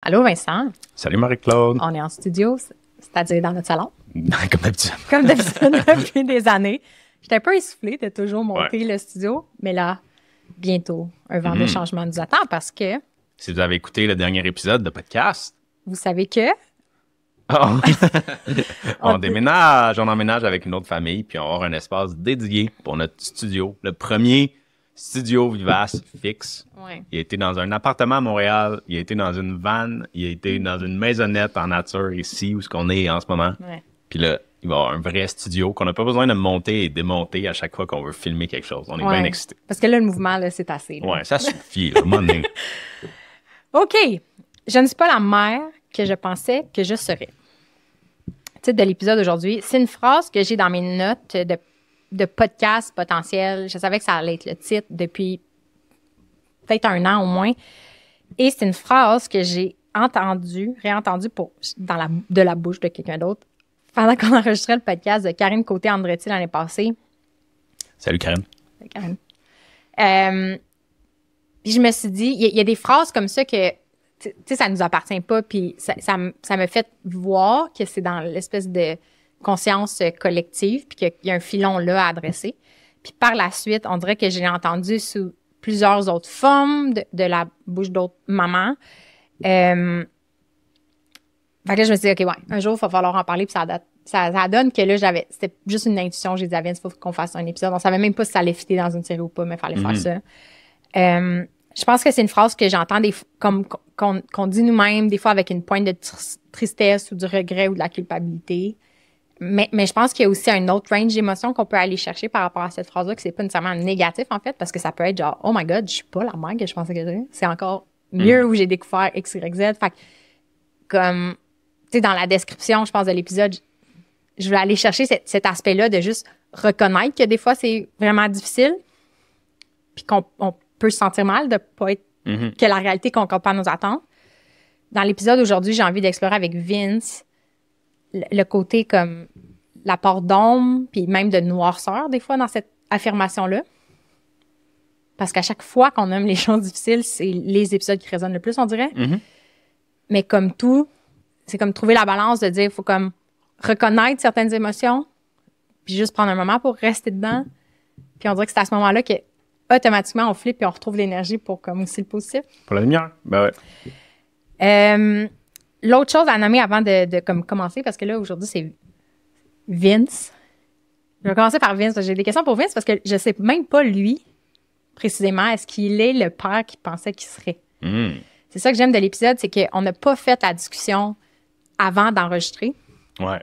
Allô, Vincent? Salut Marie-Claude. On est en studio, c'est-à-dire dans notre salon. Comme d'habitude. Comme d'habitude depuis des années. J'étais un peu essoufflée de toujours monter le studio, mais là, bientôt, un vent de changement nous attend parce que... Si vous avez écouté le dernier épisode de podcast... Vous savez que... On déménage, on emménage avec une autre famille, puis on va avoir un espace dédié pour notre studio. Le premier studio Vivace fixe. Ouais. Il a été dans un appartement à Montréal, il a été dans une van, il a été dans une maisonnette en nature ici, où on est en ce moment. Ouais. Puis là, il va y avoir un vrai studio qu'on n'a pas besoin de monter et démonter à chaque fois qu'on veut filmer quelque chose. On est bien excités. Parce que là, le mouvement, là, c'est assez. Là. Ouais, ça suffit. À un moment donné. OK. Je ne suis pas la mère que je pensais que je serais. Titre de l'épisode d'aujourd'hui, c'est une phrase que j'ai dans mes notes de podcast potentiel. Je savais que ça allait être le titre depuis peut-être un an au moins. Et c'est une phrase que j'ai réentendue de la bouche de quelqu'un d'autre pendant qu'on enregistrait le podcast de Karine Côté-Andretti l'année passée. Salut Karine. Salut Karine. Puis je me suis dit, il y a des phrases comme ça que tu sais, ça nous appartient pas, puis ça me fait voir que c'est dans l'espèce de conscience collective, puis qu'il y a un filon là à adresser. Puis par la suite, on dirait que j'ai entendu sous plusieurs autres formes de la bouche d'autres mamans. Fait que là, je me suis dit, OK, ouais, un jour, il va falloir en parler, puis ça donne que là, c'était juste une intuition. J'ai dit à Vince, il faut qu'on fasse un épisode. On savait même pas si ça allait fitter dans une série ou pas, mais il fallait faire ça. Je pense que c'est une phrase que j'entends qu'on dit nous-mêmes, des fois avec une pointe de tristesse ou du regret ou de la culpabilité. Mais je pense qu'il y a aussi un autre range d'émotions qu'on peut aller chercher par rapport à cette phrase-là, que c'est pas nécessairement négatif, en fait, parce que ça peut être genre, oh my God, je suis pas la mère que je pensais que j'étais. C'est encore mieux où j'ai découvert X, Y, Z. Fait que, comme, tu sais, dans la description, je pense, de l'épisode, je voulais aller chercher cet aspect-là de juste reconnaître que des fois, c'est vraiment difficile, puis qu'on peut se sentir mal de pas être que la réalité ne concorde pas à nos attentes. Dans l'épisode d'aujourd'hui, j'ai envie d'explorer avec Vince le côté comme la part d'ombre, puis même de noirceur, des fois, dans cette affirmation-là. Parce qu'à chaque fois qu'on nomme les choses difficiles, c'est les épisodes qui résonnent le plus, on dirait. Mais comme tout, c'est comme trouver la balance de dire, il faut comme reconnaître certaines émotions, puis juste prendre un moment pour rester dedans. Puis on dirait que c'est à ce moment-là que automatiquement, on flippe et on retrouve l'énergie pour comme aussi le positif. Pour la lumière, ben ouais. L'autre chose à nommer avant de comme commencer, parce que là, aujourd'hui, c'est Vince. Je vais commencer par Vince. J'ai des questions pour Vince parce que je sais même pas, lui, précisément, est-ce qu'il est le père qu'il pensait qu'il serait. C'est ça que j'aime de l'épisode, c'est qu'on n'a pas fait la discussion avant d'enregistrer. Ouais.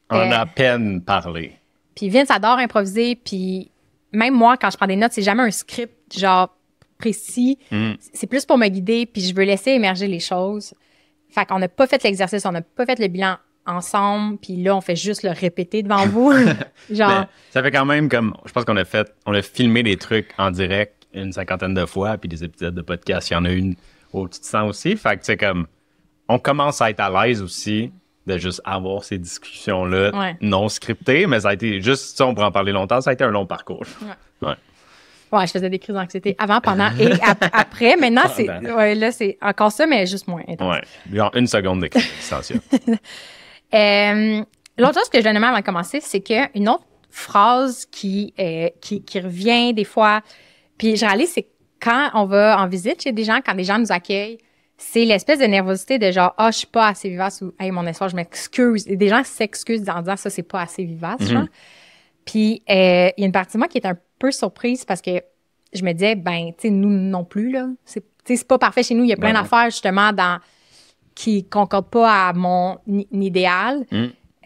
On a à peine parlé. Puis Vince adore improviser, puis même moi, quand je prends des notes, c'est jamais un script genre précis. C'est plus pour me guider, puis je veux laisser émerger les choses. Fait qu'on n'a pas fait l'exercice, on n'a pas fait le bilan ensemble, puis là, on fait juste le répéter devant vous. Genre. Ben, ça fait quand même comme, je pense qu'on a filmé des trucs en direct une 50aine de fois, puis des épisodes de podcast, il y en a une au petit sang aussi. Fait que c'est comme, on commence à être à l'aise aussi de juste avoir ces discussions-là non scriptées, mais ça a été juste, ça, on pourrait en parler longtemps, ça a été un long parcours. Ouais, je faisais des crises d'anxiété avant, pendant et après. Maintenant, là, c'est encore ça, mais juste moins intense. Ouais, genre une seconde de crise d'extension. L'autre chose que je vais nommer avant de commencer, c'est qu'une autre phrase qui revient des fois, puis je réalise, c'est quand on va en visite chez des gens, quand des gens nous accueillent, c'est l'espèce de nervosité de genre, je suis pas assez vivace ou, hey, mon espoir, je m'excuse. Et des gens s'excusent en disant, ça, c'est pas assez vivace, genre. Puis, il y a une partie de moi qui est un peu surprise parce que je me disais, ben, tu sais, nous non plus, là. C'est pas parfait chez nous. Il y a plein d'affaires, justement, qui concordent pas à mon idéal.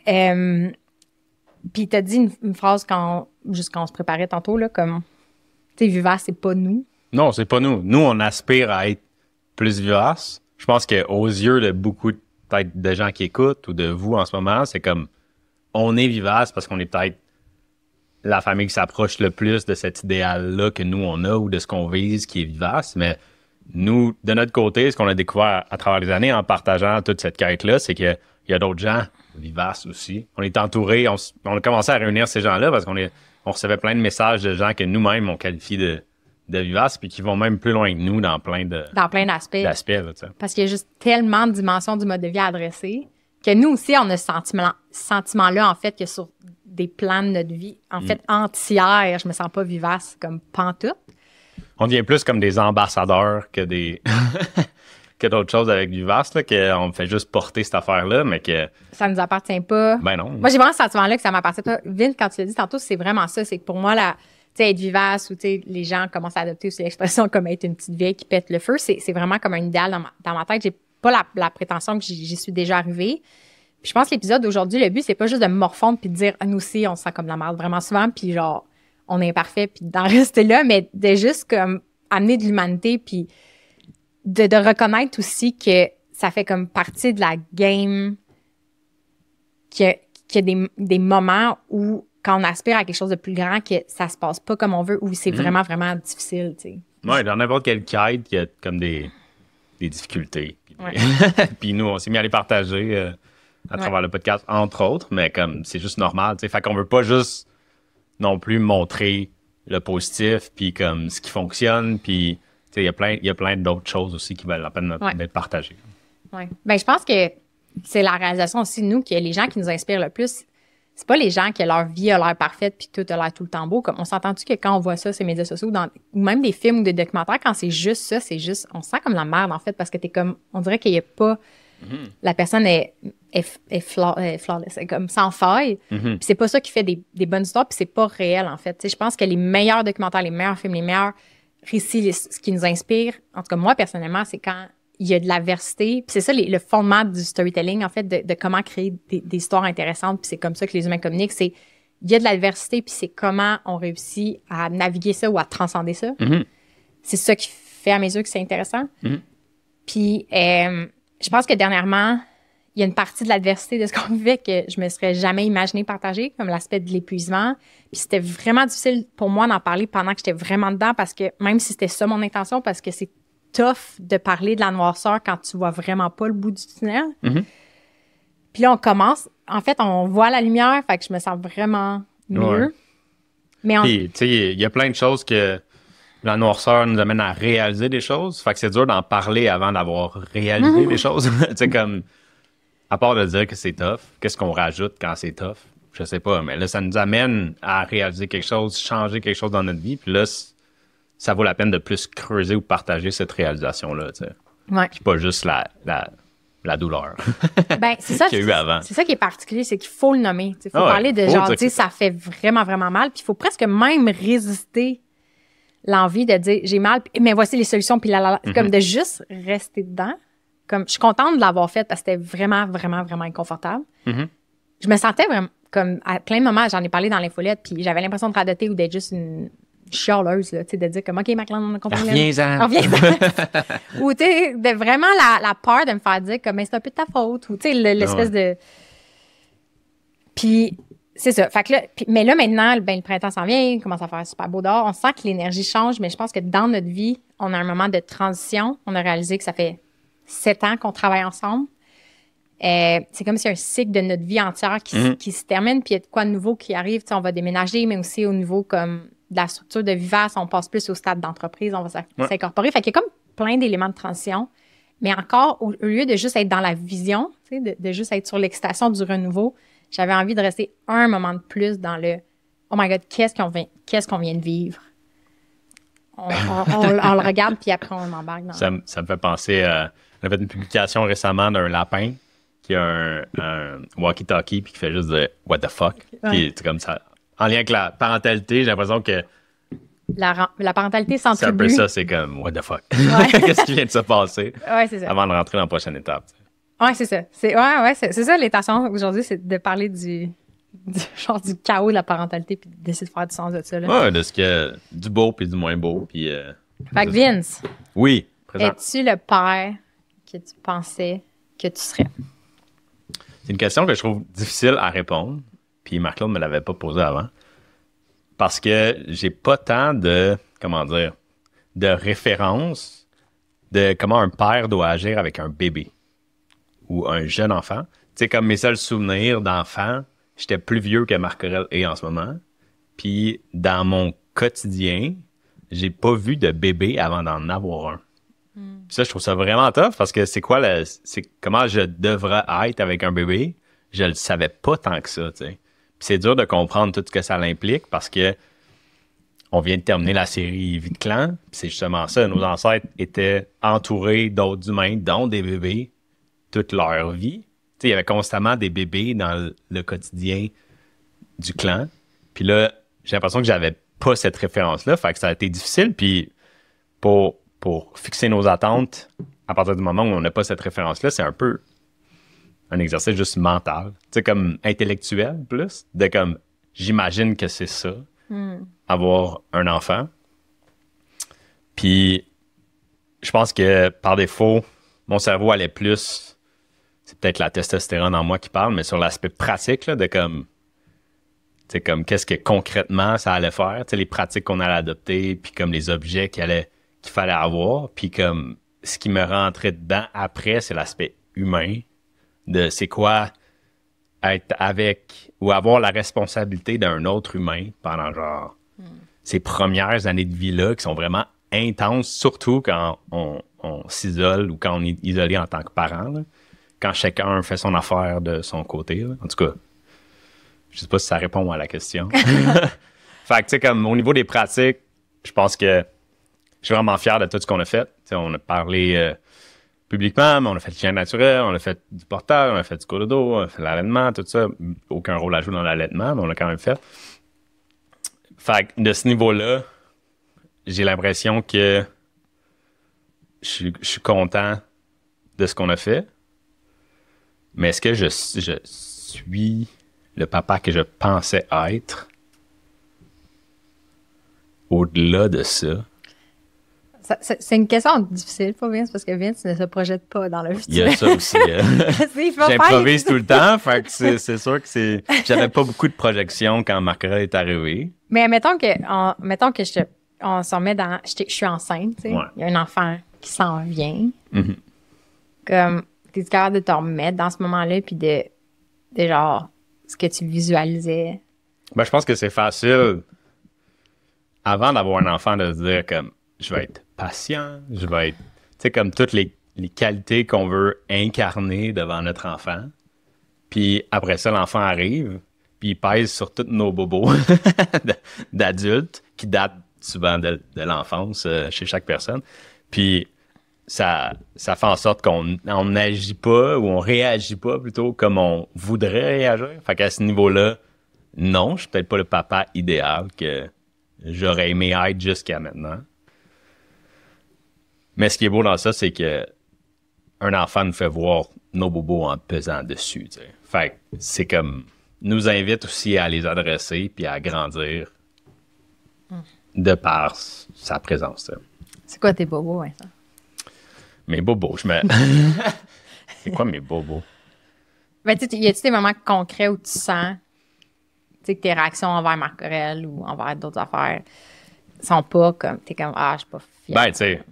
Puis, t'as dit une phrase juste quand on se préparait tantôt, là, comme, tu sais, vivace, c'est pas nous. Non, c'est pas nous. Nous, on aspire à être plus vivace. Je pense qu'aux yeux de beaucoup peut-être de gens qui écoutent ou de vous en ce moment, c'est comme, on est vivace parce qu'on est peut-être la famille qui s'approche le plus de cet idéal-là que nous, on a ou de ce qu'on vise qui est vivace. Mais nous, de notre côté, ce qu'on a découvert à travers les années en partageant toute cette quête-là, c'est qu'il y a d'autres gens vivaces aussi. On est entourés, on a commencé à réunir ces gens-là parce qu'on recevait plein de messages de gens que nous-mêmes, on qualifie de Vivace, puis qui vont même plus loin que nous dans plein d'aspects. d'aspects, là, tu sais. Parce qu'il y a juste tellement de dimensions du mode de vie à adresser que nous aussi, on a ce sentiment-là, en fait, que sur des plans de notre vie, en fait, entière, je me sens pas vivace comme pantoute. On devient plus comme des ambassadeurs que que d'autres choses avec Vivace, là, qu'on fait juste porter cette affaire-là, mais que... Ça nous appartient pas. Ben non. Moi, j'ai vraiment ce sentiment-là que ça m'appartient pas. Vince, quand tu l'as dit tantôt, c'est vraiment ça. C'est que pour moi, être vivace ou les gens commencent à adopter aussi l'expression comme être une petite vieille qui pète le feu, c'est vraiment comme un idéal dans ma tête. J'ai pas la prétention que j'y suis déjà arrivée. Puis je pense que l'épisode d'aujourd'hui, le but, c'est pas juste de me morfondre puis de dire nous aussi, on se sent comme de la merde vraiment souvent, puis genre, on est imparfait, puis d'en rester là, mais de juste comme amener de l'humanité, puis de reconnaître aussi que ça fait comme partie de la game, qu'il y a des moments où, quand on aspire à quelque chose de plus grand, que ça se passe pas comme on veut, où c'est vraiment, vraiment difficile, tu sais. Ouais, dans n'importe quelle quête, il y a comme des difficultés. Puis nous, on s'est mis à les partager à travers le podcast, entre autres, mais comme c'est juste normal, tu sais. Fait qu'on veut pas juste non plus montrer le positif, puis comme ce qui fonctionne, puis il y a plein d'autres choses aussi qui valent la peine d'être partagées. Oui. Ben, je pense que c'est la réalisation aussi, nous, que les gens qui nous inspirent le plus, c'est pas les gens que leur vie a l'air parfaite puis tout a l'air tout le temps beau. Comme on s'entend-tu que quand on voit ça, ces médias sociaux, ou même des films ou des documentaires, quand c'est juste ça, on se sent comme la merde, en fait, parce que t'es comme, on dirait qu'il y a pas, la personne est flawless, est comme sans faille. Puis c'est pas ça qui fait des bonnes histoires, puis c'est pas réel, en fait. T'sais, je pense que les meilleurs documentaires, les meilleurs films, les meilleurs récits, ce qui nous inspire, en tout cas moi, personnellement, c'est quand il y a de l'adversité. Puis c'est ça le fondement du storytelling, en fait, de comment créer des histoires intéressantes. Puis c'est comme ça que les humains communiquent. C'est il y a de l'adversité, puis c'est comment on réussit à naviguer ça ou à transcender ça. C'est ça qui fait à mes yeux que c'est intéressant. Puis je pense que dernièrement, il y a une partie de l'adversité de ce qu'on vivait que je me serais jamais imaginé partager, comme l'aspect de l'épuisement. Puis c'était vraiment difficile pour moi d'en parler pendant que j'étais vraiment dedans, parce que même si c'était ça mon intention, parce que c'est tough de parler de la noirceur quand tu vois vraiment pas le bout du tunnel. Puis là, on commence. En fait, on voit la lumière, fait que je me sens vraiment mieux. Ouais. Mais Puis, tu sais, il y a plein de choses que la noirceur nous amène à réaliser des choses. Fait que c'est dur d'en parler avant d'avoir réalisé des choses. Tu sais, comme, à part de dire que c'est tough, qu'est-ce qu'on rajoute quand c'est tough? Je sais pas, mais là, ça nous amène à réaliser quelque chose, changer quelque chose dans notre vie. Puis là, ça vaut la peine de plus creuser ou partager cette réalisation-là, tu sais. Ouais. Puis pas juste la douleur ben, c'est ça, qu'il y a eu avant. C'est ça qui est particulier, c'est qu'il faut le nommer. Il faut parler de genre, tu sais, ça fait vraiment, vraiment mal. Puis il faut presque même résister l'envie de dire j'ai mal, mais voici les solutions. Puis comme de juste rester dedans. Comme, je suis contente de l'avoir fait parce que c'était vraiment, vraiment, vraiment inconfortable. Je me sentais vraiment, comme à plein de moments, j'en ai parlé dans l'infolette, puis j'avais l'impression de radoter ou d'être juste une chialeuse, là, tu sais, de dire comme, OK, Maclan, on a compris. Reviens-en. Ou, tu sais, de vraiment la peur de me faire dire comme, mais c'est un peu de ta faute, ou, tu sais, l'espèce de... Puis, c'est ça. Fait que là, mais là, maintenant, le printemps s'en vient, il commence à faire super beau dehors. On sent que l'énergie change, mais je pense que dans notre vie, on a un moment de transition. On a réalisé que ça fait 7 ans qu'on travaille ensemble. C'est comme si un cycle de notre vie entière qui se termine, puis il y a de quoi de nouveau qui arrive. Tu sais, on va déménager, mais aussi au niveau comme de la structure de Vivace, on passe plus au stade d'entreprise, on va s'incorporer. Fait qu'il y a comme plein d'éléments de transition. Mais encore, au lieu de juste être dans la vision, tu sais, de juste être sur l'excitation du renouveau, j'avais envie de rester un moment de plus dans le « Oh my God, qu'est-ce qu'on vient de vivre? » On le regarde, puis après, on embarque dans... Ça me fait penser à... On a fait une publication récemment d'un lapin qui a un walkie-talkie puis qui fait juste de « What the fuck? » Puis c'est comme ça. En lien avec la parentalité, j'ai l'impression que... La parentalité sans c'est un peu tribu. ça, c'est comme « What the fuck? » Qu'est-ce qui vient de se passer? Ouais, c'est ça. Avant de rentrer dans la prochaine étape. Ouais, c'est ça. C'est ça l'intention aujourd'hui, c'est de parler du chaos de la parentalité puis d'essayer de faire du sens de ça. Là. Ouais, de ce qu'il y a du beau puis du moins beau. Puis, fait que Vince, oui, présent. es-tu le père que tu pensais que tu serais? C'est une question que je trouve difficile à répondre. Puis Marc-Claude ne me l'avait pas posée avant. Parce que j'ai pas tant de, de référence de comment un père doit agir avec un bébé ou un jeune enfant. Tu sais, comme mes seuls souvenirs d'enfant, j'étais plus vieux que Marc Aurèle est en ce moment. Puis dans mon quotidien, j'ai pas vu de bébé avant d'en avoir un. Puis ça, je trouve ça vraiment tough parce que c'est comment je devrais être avec un bébé. Je le savais pas tant que ça, tu sais. Puis c'est dur de comprendre tout ce que ça implique parce que on vient de terminer la série Vie de clan. Puis c'est justement ça. Nos ancêtres étaient entourés d'autres humains, dont des bébés, toute leur vie. Tu sais, il y avait constamment des bébés dans le quotidien du clan. Puis là, j'ai l'impression que j'avais pas cette référence-là. Fait que ça a été difficile. Puis pour fixer nos attentes, à partir du moment où on n'a pas cette référence-là, c'est un peu un exercice juste mental. Tu sais, comme intellectuel plus, de comme, j'imagine que c'est ça, avoir un enfant. Puis, je pense que par défaut, mon cerveau allait plus, c'est peut-être la testostérone en moi qui parle, mais sur l'aspect pratique, là, de comme, tu sais, comme qu'est-ce que concrètement ça allait faire, tu sais, les pratiques qu'on allait adopter, puis comme les objets qu'il fallait avoir, puis comme ce qui me rentrait dedans après, c'est l'aspect humain de c'est quoi être avec ou avoir la responsabilité d'un autre humain pendant genre ces premières années de vie-là qui sont vraiment intenses, surtout quand on s'isole ou quand on est isolé en tant que parent, là, quand chacun fait son affaire de son côté. Là. En tout cas, je sais pas si ça répond à la question. Fait que tu sais, comme au niveau des pratiques, je pense que je suis vraiment fier de tout ce qu'on a fait. T'sais, on a parlé publiquement, mais on a fait le chien naturel, on a fait du portage, on a fait du cododo, on a fait l'allaitement, tout ça. Aucun rôle à jouer dans l'allaitement, mais on l'a quand même fait. Fait que de ce niveau-là, j'ai l'impression que je suis content de ce qu'on a fait. Mais est-ce que je suis le papa que je pensais être? Au-delà de ça, C'est une question difficile pour Vince parce que Vince ne se projette pas dans le futur. il y a ça aussi. J'improvise tout le temps, fait que c'est sûr que j'avais pas beaucoup de projections quand Marc-Aurèle est arrivé. Mais mettons que on s'en met dans... Je suis enceinte, tu sais. Ouais. Il y a un enfant qui s'en vient. Mm-hmm. Comme, t'es capable de te remettre dans ce moment-là puis de genre, ce que tu visualisais. Ben, je pense que c'est facile, avant d'avoir un enfant, de se dire comme, je vais être patient, je vais être... Tu sais, comme toutes les qualités qu'on veut incarner devant notre enfant. Puis après ça, l'enfant arrive, puis il pèse sur tous nos bobos d'adultes qui datent souvent de l'enfance chez chaque personne. Puis ça fait en sorte qu'on n'agit pas ou on réagit pas plutôt comme on voudrait réagir. Fait qu'à ce niveau-là, non, je suis peut-être pas le papa idéal que j'aurais aimé être jusqu'à maintenant. Mais ce qui est beau dans ça, c'est que un enfant nous fait voir nos bobos en pesant dessus. T'sais. Fait que c'est comme... nous invite aussi à les adresser puis à grandir de par sa présence. T'sais. C'est quoi tes bobos, Vincent? Mes bobos, C'est quoi mes bobos? Ben, tu sais, y a-tu des moments concrets où tu sens que tes réactions envers Marc-Aurèle ou envers d'autres affaires sont pas comme... T'es comme, je suis pas fière. Ben, tu sais,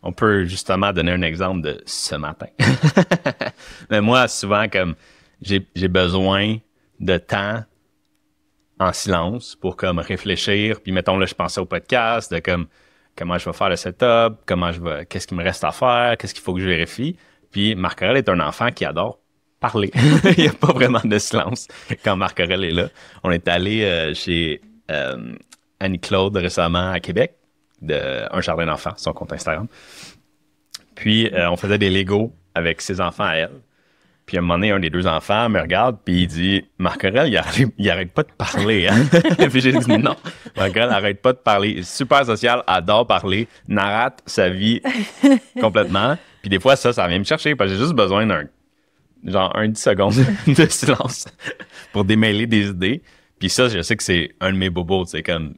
on peut justement donner un exemple de ce matin. Mais moi, souvent, comme j'ai besoin de temps en silence pour comme réfléchir. Puis mettons, là, je pensais au podcast, de comme comment je vais faire le setup, qu'est-ce qu'il me reste à faire, qu'est-ce qu'il faut que je vérifie. Puis Marc-Aurèle est un enfant qui adore parler. Il n'y a pas vraiment de silence quand Marc-Aurèle est là. On est allé chez Annie-Claude récemment à Québec, de Un jardin d'enfants, son compte Instagram. Puis, on faisait des Legos avec ses enfants à elle. Puis, à un moment donné, un des deux enfants me regarde, puis il dit « Marc-Aurèle, il arrête pas de parler. Hein? » Puis j'ai dit « Non, Marc-Aurèle arrête pas de parler. Il est super social, adore parler, narrate sa vie complètement. Puis des fois, ça vient me chercher, parce que j'ai juste besoin d'un 10 secondes de silence pour démêler des idées. Puis ça, je sais que c'est un de mes bobos.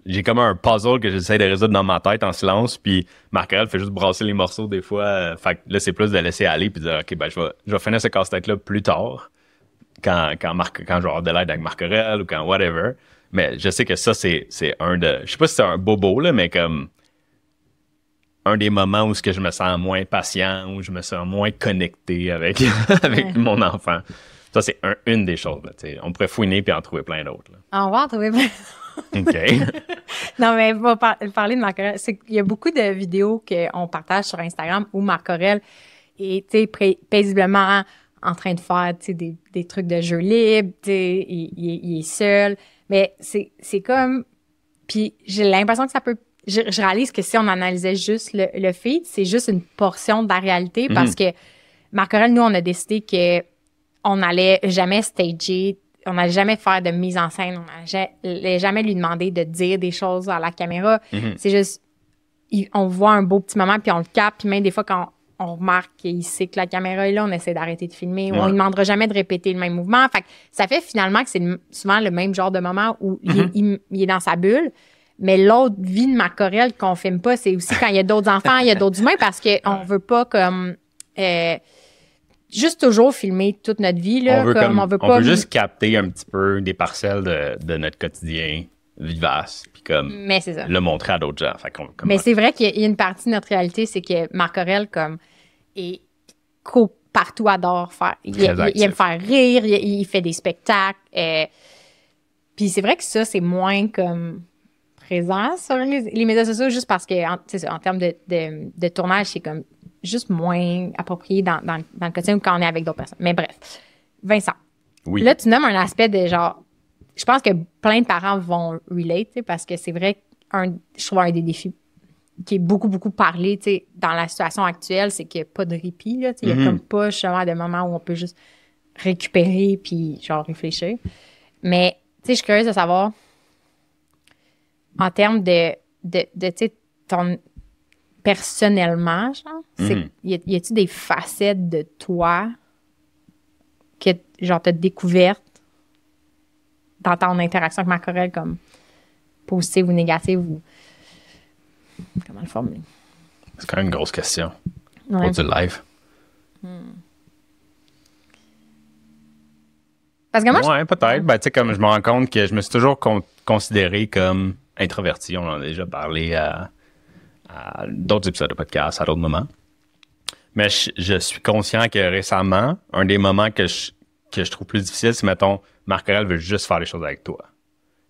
J'ai comme un puzzle que j'essaie de résoudre dans ma tête en silence. Puis Marc-Aurèle fait juste brasser les morceaux des fois. Fait que là, c'est plus de laisser aller puis de dire, OK, ben, je vais finir ce casse-tête-là plus tard. Quand je vais avoir de l'aide avec Marc-Aurèle ou quand whatever. Mais je sais que ça, c'est un de... Je sais pas si c'est un bobo, là, mais comme... un des moments où je me sens moins patient, où je me sens moins connecté avec mon enfant. Ça, c'est une des choses. Là, on pourrait fouiner puis en trouver plein d'autres. Là. On va en trouver plein. OK. Non, mais on va parler de Marc Aurèle. Il y a beaucoup de vidéos qu'on partage sur Instagram où Marc Aurèle est paisiblement en train de faire des trucs de jeu libre. Il est seul. Mais c'est comme... Puis j'ai l'impression que ça peut... Je réalise que si on analysait juste le feed, c'est juste une portion de la réalité parce que Marc Aurèle, nous, on a décidé qu'on n'allait jamais stager, on n'allait jamais faire de mise en scène, on n'allait jamais lui demander de dire des choses à la caméra. C'est juste, on voit un beau petit moment, puis on le capte, puis même des fois, quand on remarque qu'il sait que la caméra est là, on essaie d'arrêter de filmer, ou on ne demandera jamais de répéter le même mouvement. Fait que ça fait finalement que c'est souvent le même genre de moment où il est dans sa bulle. Mais l'autre vie de Marc Aurèle qu'on filme pas, c'est aussi quand il y a d'autres enfants, il y a d'autres humains, parce qu'on veut pas comme... juste toujours filmer toute notre vie. Là, on veut juste capter un petit peu des parcelles de notre quotidien vivace, puis mais c'est ça. Le montrer à d'autres gens. Mais c'est vrai qu'il y a une partie de notre réalité, c'est que Marc Aurèle, comme, partout adore faire. Il aime faire rire, il fait des spectacles. Puis c'est vrai que ça, c'est moins comme présent sur les médias sociaux, juste parce que, en termes de tournage, c'est comme juste moins approprié dans le quotidien ou quand on est avec d'autres personnes. Mais bref. Vincent. Oui. Là, tu nommes un aspect de genre... Je pense que plein de parents vont relate, parce que c'est vrai je trouve un des défis qui est beaucoup, beaucoup parlé, dans la situation actuelle, c'est qu'il n'y a pas de répit, là. Il n'y a comme pas justement de moments où on peut juste récupérer puis genre réfléchir. Mais, je suis curieuse de savoir, en termes de ton... personnellement, genre, y a-tu des facettes de toi que, genre, t'as découvertes dans ton interaction avec Marc Aurèle, comme positive ou négative, ou comment le formuler? C'est quand même une grosse question pour du live. Parce que moi, ouais, peut-être. Ben, tu sais, comme je me rends compte que je me suis toujours considéré comme introverti. On en a déjà parlé à d'autres épisodes de podcast, à d'autres moments. Mais je suis conscient que récemment, un des moments que je trouve plus difficile, c'est, mettons, Marc Aurèle veut juste faire les choses avec toi.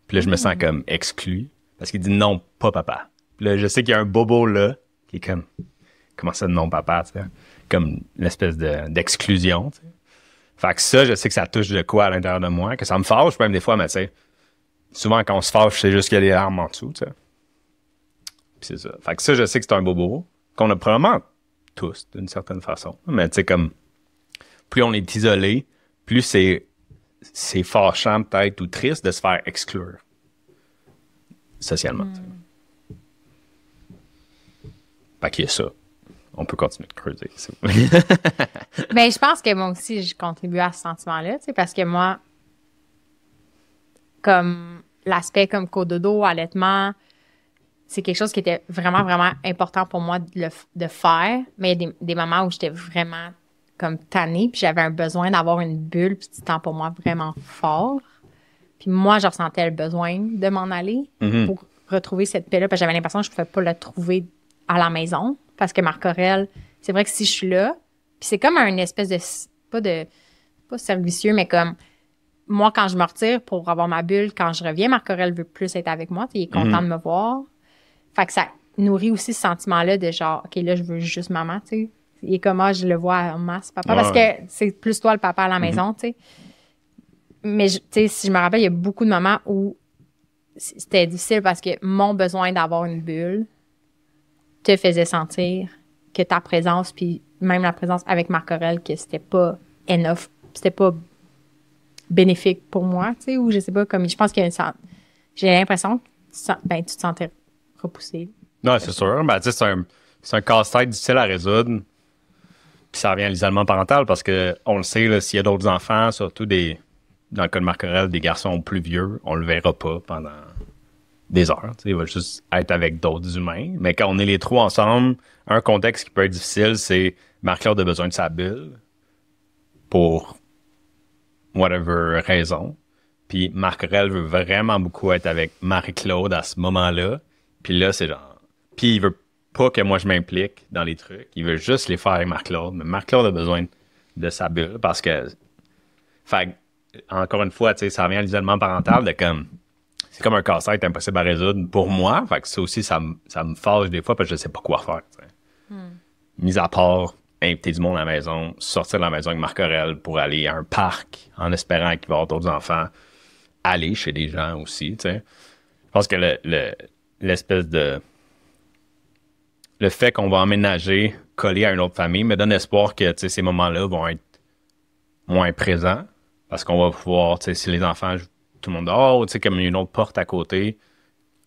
Puis là, je me sens comme exclu parce qu'il dit non, pas papa. Puis là, je sais qu'il y a un bobo là qui est comme, comment ça, non, papa, tu sais? Comme une espèce d'exclusion, tu sais. Fait que ça, je sais que ça touche de quoi à l'intérieur de moi, que ça me fâche même des fois, mais tu sais, souvent quand on se fâche, c'est juste qu'il y a des larmes en dessous, tu sais. Puis c'est ça. Fait que ça, je sais que c'est un bobo qu'on a probablement tous, d'une certaine façon. Mais tu sais, comme, plus on est isolé, plus c'est fâchant peut-être ou triste de se faire exclure socialement. Fait qu'il y a ça. On peut continuer de creuser. Ben, je pense que moi aussi, je contribue à ce sentiment-là, tu sais, parce que moi, comme l'aspect comme cododo, allaitement, c'est quelque chose qui était vraiment, vraiment important pour moi de faire. Mais il y a des moments où j'étais vraiment comme tannée, puis j'avais un besoin d'avoir une bulle, puis du temps pour moi vraiment fort. Puis moi, je ressentais le besoin de m'en aller pour retrouver cette paix-là, parce que j'avais l'impression que je ne pouvais pas la trouver à la maison. Parce que Marc Aurèle, c'est vrai que si je suis là, puis c'est comme un espèce de, pas servicieux, mais comme, moi, quand je me retire pour avoir ma bulle, quand je reviens, Marc Aurèle veut plus être avec moi, il est content de me voir. Fait que ça nourrit aussi ce sentiment-là de genre, OK, là, je veux juste maman, tu sais. Il est comme, je le vois en masse, papa, parce que c'est plus toi le papa à la maison, tu sais. Mais, tu sais, si je me rappelle, il y a beaucoup de moments où c'était difficile parce que mon besoin d'avoir une bulle te faisait sentir que ta présence, puis même la présence avec Marc Aurèle, que c'était pas enough, c'était pas bénéfique pour moi, tu sais, ou je sais pas, comme je pense qu'il y a j'ai l'impression que tu te sentais repoussé. Non, c'est sûr. Ben, tu sais, c'est un casse-tête difficile à résoudre. Puis ça revient à l'isolement parental parce que on le sait, là, s'il y a d'autres enfants, surtout dans le cas de Marc Aurèle, des garçons plus vieux, on le verra pas pendant des heures. Il va juste être avec d'autres humains. Mais quand on est les trois ensemble, un contexte qui peut être difficile, c'est Marc-Claude a besoin de sa bulle pour whatever raison. Puis Marc Aurèle veut vraiment beaucoup être avec Marie-Claude à ce moment-là. Puis là, c'est genre... Puis il veut pas que moi je m'implique dans les trucs. Il veut juste les faire avec Marc-Claude. Mais Marc-Claude a besoin de sa bulle parce que Fait que, encore une fois, tu sais, ça revient à l'isolement parental de comme, c'est comme un casse-tête impossible à résoudre pour moi. Fait que ça aussi, ça me fâche des fois parce que je sais pas quoi faire, tu sais. Mis à part inviter du monde à la maison, sortir de la maison avec Marc Aurèle pour aller à un parc en espérant qu'il va y avoir d'autres enfants, aller chez des gens aussi, tu sais. Je pense que l'espèce de... Le fait qu'on va emménager, coller à une autre famille, me donne espoir que, tu sais, ces moments-là vont être moins présents parce qu'on va pouvoir, tu sais, si les enfants, tout le monde dehors, tu sais, comme il y a une autre porte à côté,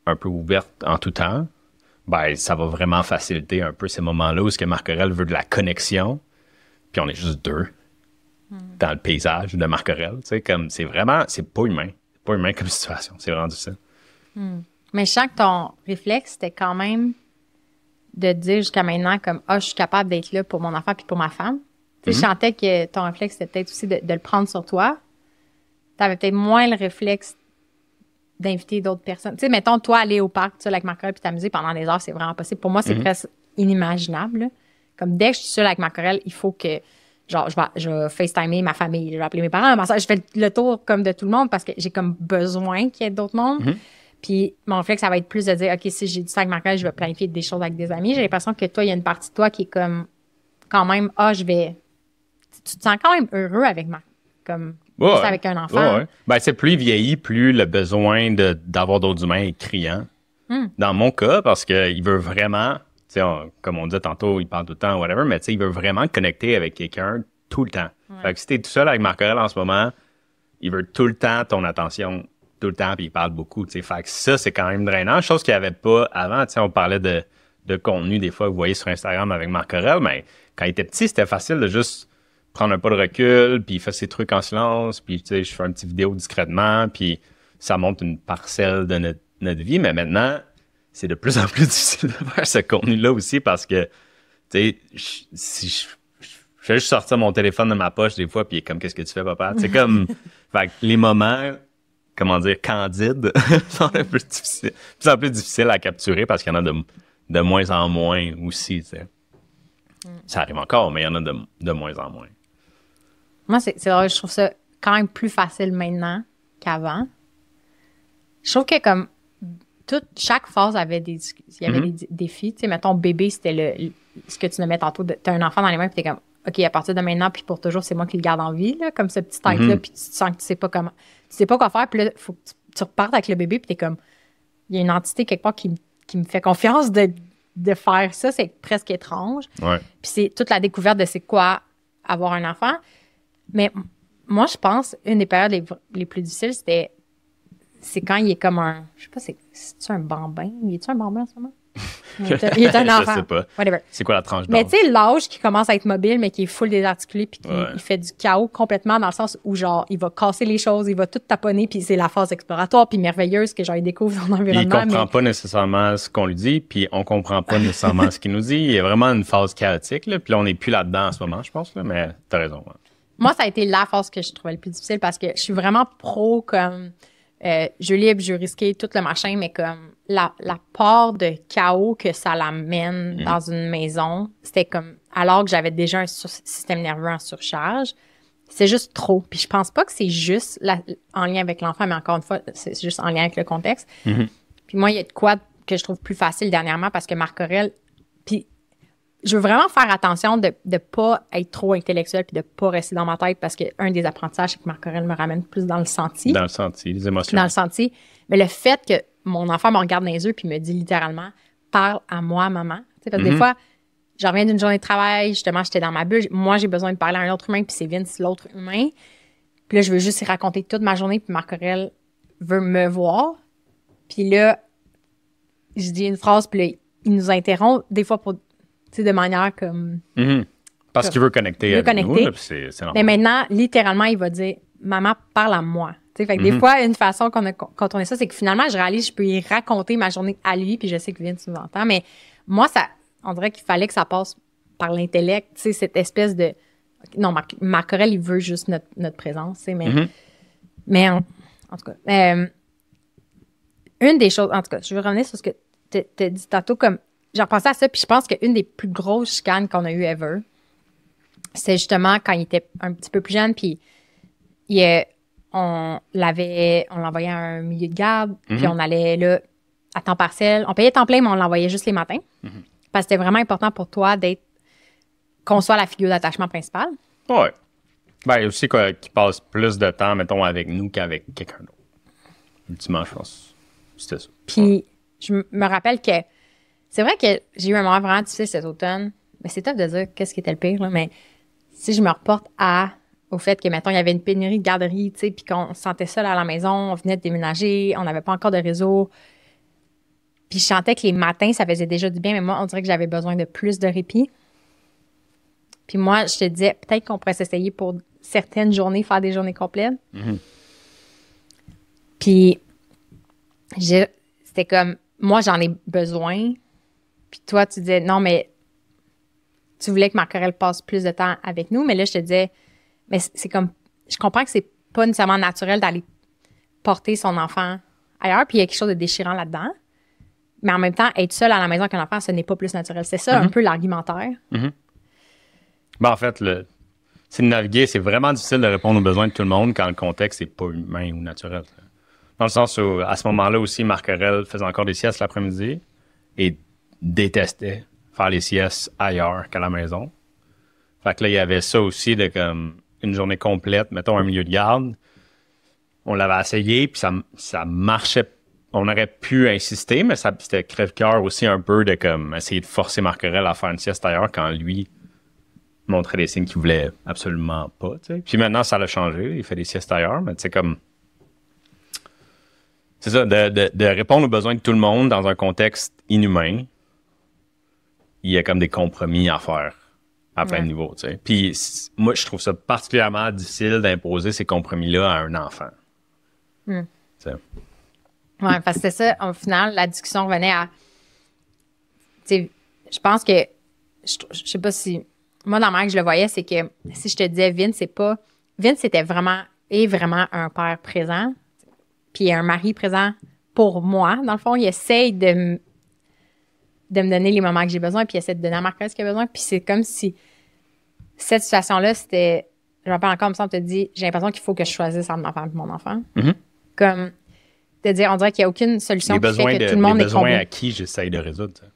un peu ouverte en tout temps, ben, ça va vraiment faciliter un peu ces moments-là où ce que Marc Aurèle veut de la connexion, puis on est juste deux dans le paysage de Marc Aurèle, tu sais, comme c'est vraiment, c'est pas humain. C'est pas humain comme situation, c'est vraiment difficile. Mais je sens que ton réflexe, c'était quand même de dire jusqu'à maintenant comme « Ah, je suis capable d'être là pour mon enfant puis pour ma femme. » Tu sais, je sentais que ton réflexe, c'était peut-être aussi de le prendre sur toi. Tu avais peut-être moins le réflexe d'inviter d'autres personnes. Tu sais, mettons, toi, aller au parc, avec Marc Aurèle puis t'amuser pendant des heures, c'est vraiment possible. Pour moi, c'est presque inimaginable, là. Comme dès que je suis seule avec Marc Aurèle, il faut que, genre, je vais FaceTimer ma famille, je vais appeler mes parents, je fais le tour comme de tout le monde parce que j'ai comme besoin qu'il y ait d'autres mondes. Puis mon réflexe, ça va être plus de dire, OK, si j'ai du temps avec Marc Aurèle, je vais planifier des choses avec des amis. J'ai l'impression que toi, il y a une partie de toi qui est comme, quand même, tu te sens quand même heureux avec Marc, comme, juste avec un enfant. Ben, c'est plus il vieillit, plus le besoin d'avoir d'autres humains est criant. Dans mon cas, parce qu'il veut vraiment, tu sais, comme on dit tantôt, il parle tout le temps, whatever, mais tu sais, il veut vraiment connecter avec quelqu'un tout le temps. Fait que si t'es tout seul avec Marc Aurèle en ce moment, il veut tout le temps ton attention, tout le temps, puis il parle beaucoup, tu sais. Fait que ça, c'est quand même drainant. Chose qu'il n'y avait pas avant, tu sais, on parlait de contenu, des fois, vous voyez sur Instagram avec Marc Aurèle, mais quand il était petit, c'était facile de juste prendre un pas de recul, puis il fait ses trucs en silence, puis tu sais, je fais une petite vidéo discrètement, puis ça montre une parcelle de notre vie, mais maintenant, c'est de plus en plus difficile de faire ce contenu-là aussi parce que, tu sais, si je fais juste sortir mon téléphone de ma poche des fois, puis il est comme, qu'est-ce que tu fais, papa? C'est comme, fait que les moments, comment dire, candides sont un peu difficiles, plus en plus difficiles à capturer parce qu'il y en a de moins en moins aussi, tu sais. Ça arrive encore, mais il y en a de moins en moins. Moi, c'est vrai, je trouve ça quand même plus facile maintenant qu'avant. Je trouve que comme chaque phase avait des défis. Tu sais, mettons, bébé, c'était ce que tu nommais tantôt, t'as un enfant dans les mains, puis t'es comme, OK, à partir de maintenant, puis pour toujours, c'est moi qui le garde en vie, là, comme ce petit tête-là, puis tu sens que tu sais pas quoi faire, puis là, il faut que tu repartes avec le bébé, puis t'es comme, il y a une entité quelque part qui me fait confiance de faire ça, c'est presque étrange. Ouais. Puis c'est toute la découverte de c'est quoi avoir un enfant. Mais moi, je pense, une des périodes les plus difficiles, c'est quand il est comme je sais pas, c'est-tu un bambin? Il est-tu un bambin en ce moment? Il est un enfant. Je sais pas. Whatever. C'est quoi la tranche d'âge? Mais tu sais, l'âge qui commence à être mobile, mais qui est full désarticulé, puis il fait du chaos complètement dans le sens où, genre, il va casser les choses, il va tout taponner, puis c'est la phase exploratoire, puis merveilleuse que, genre, il découvre son environnement. Il comprend pas nécessairement ce qu'on lui dit, puis on comprend pas nécessairement ce qu'il nous dit. Il y a vraiment une phase chaotique, là, puis là, on n'est plus là-dedans en ce moment, je pense, là, mais t'as raison. Ouais. Moi, ça a été la phase que je trouvais le plus difficile parce que je suis vraiment pro comme jeu libre, jeu risqué, tout le machin, mais comme la part de chaos que ça l'amène dans une maison, c'était comme, alors que j'avais déjà un système nerveux en surcharge, c'est juste trop. Puis je pense pas que c'est juste en lien avec l'enfant, mais encore une fois, c'est juste en lien avec le contexte. Puis moi, il y a de quoi que je trouve plus facile dernièrement parce que Marc Aurèle, puis je veux vraiment faire attention de ne pas être trop intellectuel puis de pas rester dans ma tête parce qu'un des apprentissages, c'est que Marc Aurèle me ramène plus dans le senti. Dans le senti, les émotions. Dans le senti. Mais le fait que mon enfant me regarde dans les yeux puis me dit littéralement « Parle à moi, maman ». Parce que des fois, je reviens d'une journée de travail, justement, j'étais dans ma bulle. Moi, j'ai besoin de parler à un autre humain puis c'est Vince, l'autre humain. Puis là, je veux juste y raconter toute ma journée puis Marc Aurèle veut me voir. Puis là, je dis une phrase puis là, il nous interrompt des fois pour... Tu sais, de manière comme... Parce qu'il veut connecter avec nous, là, c'est normal. Mais maintenant, littéralement, il va dire « Maman, parle à moi ». Tu sais, fait que des fois, une façon quand on est ça, c'est que finalement, je réalise, je peux y raconter ma journée à lui, puis je sais que Vince nous entend. Mais moi, on dirait qu'il fallait que ça passe par l'intellect, tu sais, cette espèce de... Non, Marc Aurèle, il veut juste notre présence, tu sais, mais en tout cas, une des choses... En tout cas, je veux revenir sur ce que tu as dit tantôt, comme... J'ai repensé à ça, puis je pense qu'une des plus grosses chicanes qu'on a eues ever, c'est justement quand il était un petit peu plus jeune, puis on l'envoyait à un milieu de garde, puis on allait là à temps partiel. On payait temps plein, mais on l'envoyait juste les matins. Parce que c'était vraiment important pour toi qu'on soit la figure d'attachement principale. Ouais. Ben, aussi qu'il passe plus de temps, mettons, avec nous qu'avec quelqu'un d'autre. Ultimement, je pense. C'était ça. Puis, je me rappelle que c'est vrai que j'ai eu un moment vraiment difficile cet automne. Mais c'est tough de dire qu'est-ce qui était le pire, là, mais si je me reporte au fait que, mettons, il y avait une pénurie de garderie, tu sais, puis qu'on se sentait seul à la maison, on venait de déménager, on n'avait pas encore de réseau. Puis je sentais que les matins, ça faisait déjà du bien, mais moi, on dirait que j'avais besoin de plus de répit. Puis moi, je te disais, peut-être qu'on pourrait s'essayer pour certaines journées, faire des journées complètes. Puis c'était comme, moi, j'en ai besoin. Puis toi, tu disais, non, mais tu voulais que Marc-Aurèle passe plus de temps avec nous. Mais là, je te disais, mais c'est comme, je comprends que c'est pas nécessairement naturel d'aller porter son enfant ailleurs. Puis il y a quelque chose de déchirant là-dedans. Mais en même temps, être seul à la maison avec un enfant, ce n'est pas plus naturel. C'est ça un peu l'argumentaire. Ben, en fait, c'est de naviguer, c'est vraiment difficile de répondre aux besoins de tout le monde quand le contexte n'est pas humain ou naturel. Dans le sens où, à ce moment-là aussi, Marc-Aurèle faisait encore des siestes l'après-midi et détestait faire les siestes ailleurs qu'à la maison. Fait que là, il y avait ça aussi de comme une journée complète, mettons un milieu de garde. On l'avait essayé, puis ça marchait. On aurait pu insister, mais c'était crève-cœur aussi un peu de comme essayer de forcer Marc-Aurèle à faire une sieste ailleurs quand lui montrait des signes qu'il voulait absolument pas. T'sais. Puis maintenant, ça l'a changé. Il fait des siestes ailleurs, mais tu sais, comme. C'est ça, de répondre aux besoins de tout le monde dans un contexte inhumain, il y a comme des compromis à faire à plein de niveaux. T'sais. Puis moi, je trouve ça particulièrement difficile d'imposer ces compromis-là à un enfant. T'sais. Ouais, parce que c'est ça, au final, la discussion revenait à. Tu sais, je pense que. Je sais pas si. Moi, dans ma que je le voyais, c'est que si je te disais Vince, Vince était vraiment un père présent, puis un mari présent pour moi. Dans le fond, il essaye de me donner les moments que j'ai besoin, puis il essaie de donner à Marc-Aurèle ce qu'il a besoin. Puis c'est comme si cette situation-là, c'était. Je me rappelle encore, on te dit, j'ai l'impression qu'il faut que je choisisse entre mon enfant et mon enfant. Comme. De dire, on dirait qu'il n'y a aucune solution qui fait que tout le monde est comblé. Les besoins à qui j'essaye de résoudre. T'sais.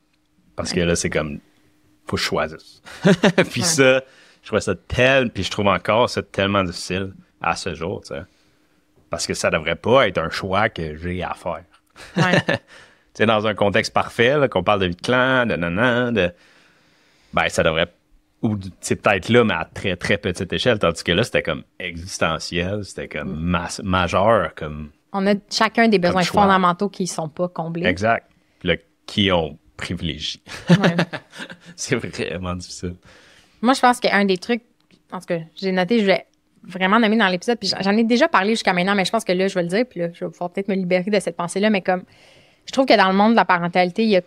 Parce que là, c'est comme, faut que je choisisse. Puis ça, je trouve ça puis je trouve encore ça tellement difficile à ce jour, tu sais. Parce que ça devrait pas être un choix que j'ai à faire. Tu sais, dans un contexte parfait, là, qu'on parle de vie de clan, ben, ça devrait, ou c'est peut-être là, mais à très, très petite échelle, tandis que là, c'était comme existentiel, c'était comme majeur, comme. On a chacun des besoins fondamentaux qui ne sont pas comblés. Exact. Puis là, qui on privilégie. C'est vraiment difficile. Moi, je pense qu'un des trucs, en tout cas, j'ai noté, je voulais vraiment nommer dans l'épisode, puis j'en ai déjà parlé jusqu'à maintenant, mais je pense que là, je vais le dire, puis là, je vais pouvoir peut-être me libérer de cette pensée-là, mais comme, je trouve que dans le monde de la parentalité,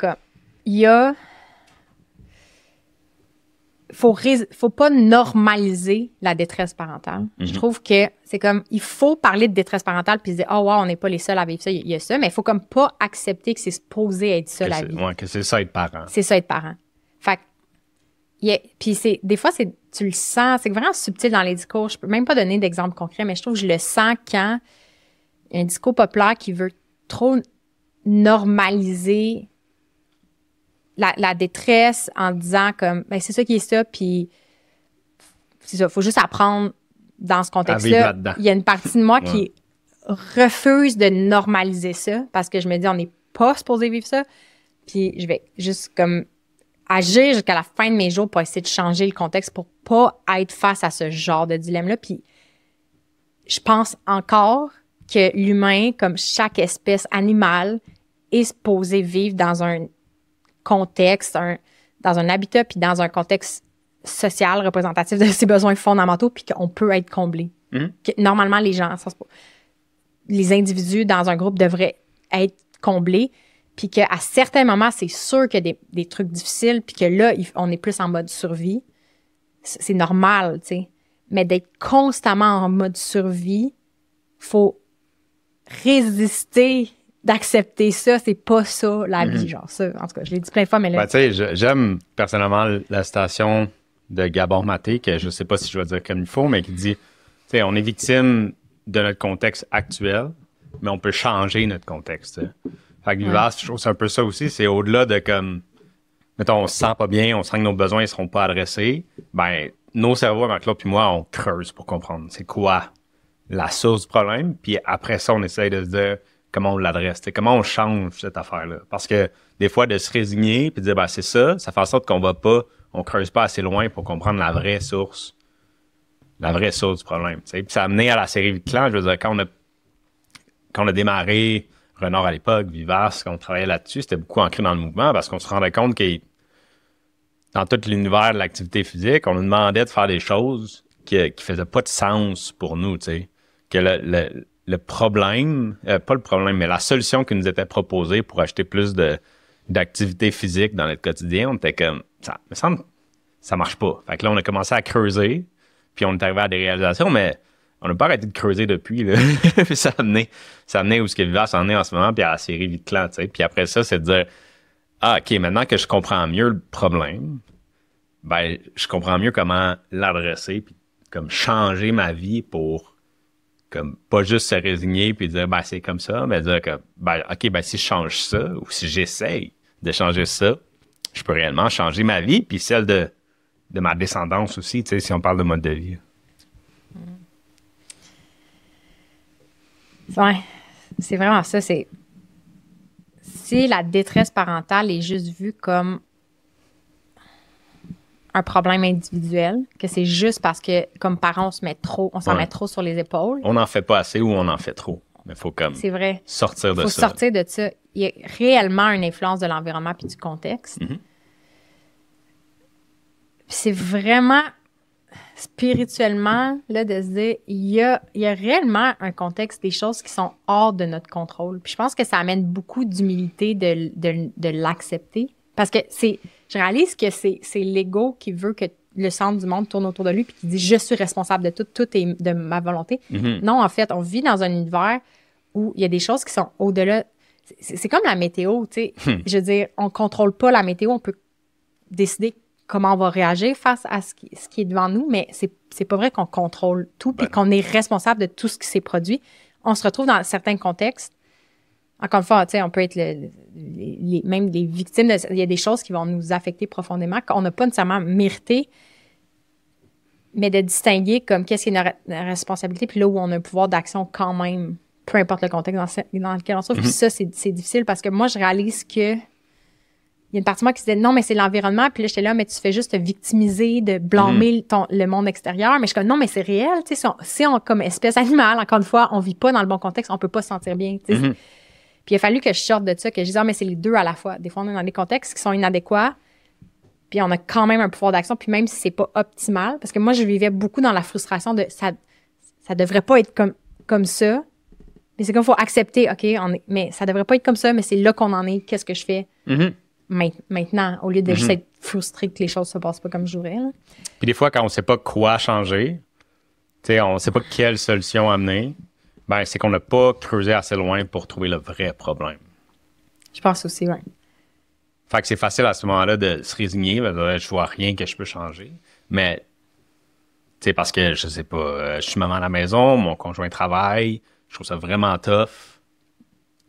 faut pas normaliser la détresse parentale. Je trouve que c'est comme, il faut parler de détresse parentale puis se dire, oh wow, on n'est pas les seuls à vivre ça, il y a ça, mais il faut comme pas accepter que c'est supposé être ça la vie. Ouais, que c'est ça être parent. C'est ça être parent. Fait que, puis des fois, tu le sens, c'est vraiment subtil dans les discours. Je peux même pas donner d'exemple concret, mais je trouve que je le sens quand il y a un discours populaire qui veut trop normaliser la détresse en disant comme ben c'est ça qui est ça, puis c'est ça, faut juste apprendre dans ce contexte-là. Il y a une partie de moi qui refuse de normaliser ça parce que je me dis on n'est pas supposé vivre ça, puis je vais juste comme agir jusqu'à la fin de mes jours pour essayer de changer le contexte pour pas être face à ce genre de dilemme-là. Puis je pense encore que l'humain, comme chaque espèce animale, est supposé vivre dans un contexte, dans un habitat, puis dans un contexte social représentatif de ses besoins fondamentaux, puis qu'on peut être comblé. Que, normalement, les individus dans un groupe devraient être comblés, puis qu'à certains moments, c'est sûr qu'il y a des trucs difficiles, puis que là, on est plus en mode survie. C'est normal, tu sais. Mais d'être constamment en mode survie, faut résister d'accepter ça, c'est pas ça la vie, genre ça. En tout cas, je l'ai dit plein de fois, mais là... Ben, tu sais, j'aime personnellement la citation de Gabor Maté, que je sais pas si je vais dire comme il faut, mais qui dit, tu sais, on est victime de notre contexte actuel, mais on peut changer notre contexte. T'sais. Fait que Vivace, je trouve que c'est un peu ça aussi. C'est au-delà de comme, mettons, on se sent pas bien, on sent que nos besoins ne seront pas adressés. Ben, nos cerveaux, Marc-Claude puis moi, on creuse pour comprendre c'est quoi la source du problème. Puis après ça, on essaye de se dire comment on l'adresse, comment on change cette affaire-là. Parce que des fois, de se résigner puis de dire, ben, c'est ça, ça fait en sorte on creuse pas assez loin pour comprendre la vraie source du problème. T'sais. Puis ça a amené à la série Viclan. Je veux dire, quand on a démarré Renard à l'époque, Vivace, quand on travaillait là-dessus, c'était beaucoup ancré dans le mouvement parce qu'on se rendait compte que dans tout l'univers de l'activité physique, on nous demandait de faire des choses qui faisaient pas de sens pour nous, tu sais. Que le problème, pas le problème, mais la solution qui nous était proposée pour acheter plus d'activité physique dans notre quotidien, on était comme, ça me semble, ça marche pas. Fait que là, on a commencé à creuser, puis on est arrivé à des réalisations, mais on n'a pas arrêté de creuser depuis, là. Puis ça a amené où ce que Vivace en est en ce moment, puis à la série Viclan, tu sais. Puis après ça, c'est de dire, ah, OK, maintenant que je comprends mieux le problème, ben, je comprends mieux comment l'adresser, puis comme changer ma vie pour, comme, pas juste se résigner, puis dire, ben, c'est comme ça, mais dire que, ben, OK, ben, si je change ça, ou si j'essaye de changer ça, je peux réellement changer ma vie, puis celle de ma descendance aussi, tu sais, si on parle de mode de vie. Ouais, c'est vraiment ça. Si la détresse parentale est juste vue comme un problème individuel, que c'est juste parce que, comme parents, on s'en met trop sur les épaules. On n'en fait pas assez ou on en fait trop. Mais il faut comme c'est vrai. sortir de ça. Il faut sortir de ça. Il y a réellement une influence de l'environnement puis du contexte. Mm-hmm. C'est vraiment spirituellement, là, de se dire, il y a réellement un contexte, des choses qui sont hors de notre contrôle. Puis je pense que ça amène beaucoup d'humilité de l'accepter. Parce que je réalise que c'est l'ego qui veut que le centre du monde tourne autour de lui puis qui dit, je suis responsable de tout est de ma volonté. Mm-hmm. Non, en fait, on vit dans un univers où il y a des choses qui sont au-delà. C'est comme la météo, tu sais. Je veux dire, on contrôle pas la météo, on peut décider comment on va réagir face à ce qui est devant nous, mais c'est pas vrai qu'on contrôle tout puis qu'on est responsable de tout ce qui s'est produit. On se retrouve dans certains contextes. Encore une fois, tu sais, on peut être même des victimes. Il y a des choses qui vont nous affecter profondément qu'on n'a pas nécessairement mérité, mais de distinguer comme qu'est-ce qui est notre responsabilité puis là où on a un pouvoir d'action quand même, peu importe le contexte dans lequel on se trouve. Puis ça, c'est difficile parce que moi, je réalise que il y a une partie de moi qui se disait non, mais c'est l'environnement. Puis là, j'étais là, mais tu fais juste te victimiser, de blâmer le monde extérieur. Mais je suis comme non, mais c'est réel. Tu sais, si on, comme espèce animale, encore une fois, on vit pas dans le bon contexte, on peut pas se sentir bien. Tu sais. Puis il a fallu que je sorte de ça, que je dise ah, mais c'est les deux à la fois. Des fois, on est dans des contextes qui sont inadéquats. Puis on a quand même un pouvoir d'action. Puis même si c'est pas optimal, parce que moi, je vivais beaucoup dans la frustration de ça devrait pas être comme ça. Mais c'est comme il faut accepter, OK, mais ça devrait pas être comme ça, mais c'est là qu'on en est. Qu'est-ce que je fais? Maintenant, au lieu de juste être frustré que les choses se passent pas comme je voudrais. Là. Puis des fois, quand on sait pas quoi changer, on sait pas quelle solution amener, ben c'est qu'on n'a pas creusé assez loin pour trouver le vrai problème. Je pense aussi, oui. Fait que c'est facile à ce moment-là de se résigner, je vois rien que je peux changer. Mais, tu sais, parce que, je sais pas, je suis maman à la maison, mon conjoint travaille, je trouve ça vraiment tough.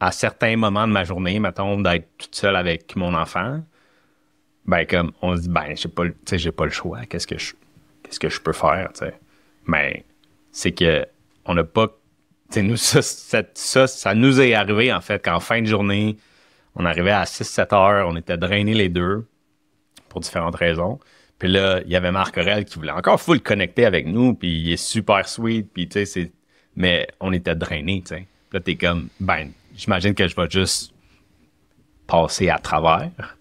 À certains moments de ma journée, mettons, d'être toute seule avec mon enfant, ben comme on se dit, ben j'ai pas le choix, qu'est-ce que je peux faire, tu sais. Mais c'est que on n'a pas, tu sais, nous ça nous est arrivé en fait qu'en fin de journée, on arrivait à 6-7 heures, on était drainés les deux pour différentes raisons. Puis là, il y avait Marc Aurèle qui voulait encore full connecter avec nous, puis il est super sweet, puis tu sais mais on était drainés, tu sais. Là t'es comme ben j'imagine que je vais juste passer à travers.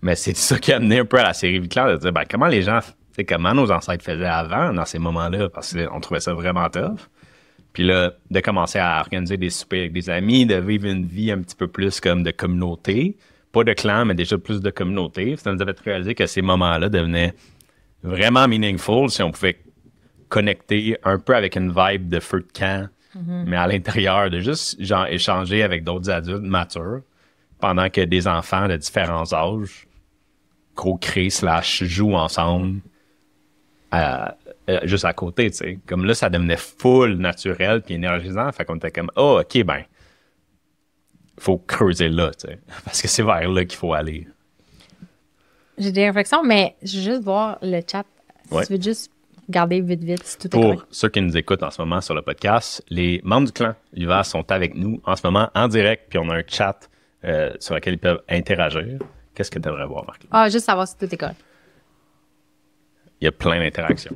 Mais c'est ça qui a amené un peu à la série Viclan de dire, ben, comment les gens, comment nos ancêtres faisaient avant dans ces moments-là, parce qu'on trouvait ça vraiment tough. Puis là, de commencer à organiser des soupers avec des amis, de vivre une vie un petit peu plus comme de communauté. Pas de clan, mais déjà plus de communauté. Ça nous avait réalisé que ces moments-là devenaient vraiment meaningful si on pouvait connecter un peu avec une vibe de feu de camp, mais à l'intérieur, de juste genre échanger avec d'autres adultes matures pendant que des enfants de différents âges co-créent / jouent ensemble juste à côté, tu sais. Comme là, ça devenait full naturel puis énergisant. Fait qu'on était comme, oh, OK, ben, faut creuser là, tu sais. Parce que c'est vers là qu'il faut aller. J'ai des réflexions, mais je veux juste voir le chat. Si Ouais. tu veux juste regarder vite, si tout est Pour correct. ceux qui nous écoutent en ce moment sur le podcast, les membres du clan Vivace sont avec nous en ce moment en direct, puis on a un chat sur lequel ils peuvent interagir. Qu'est-ce que tu aimerais voir, Marc? Ah, juste savoir si tout est correct. Il y a plein d'interactions.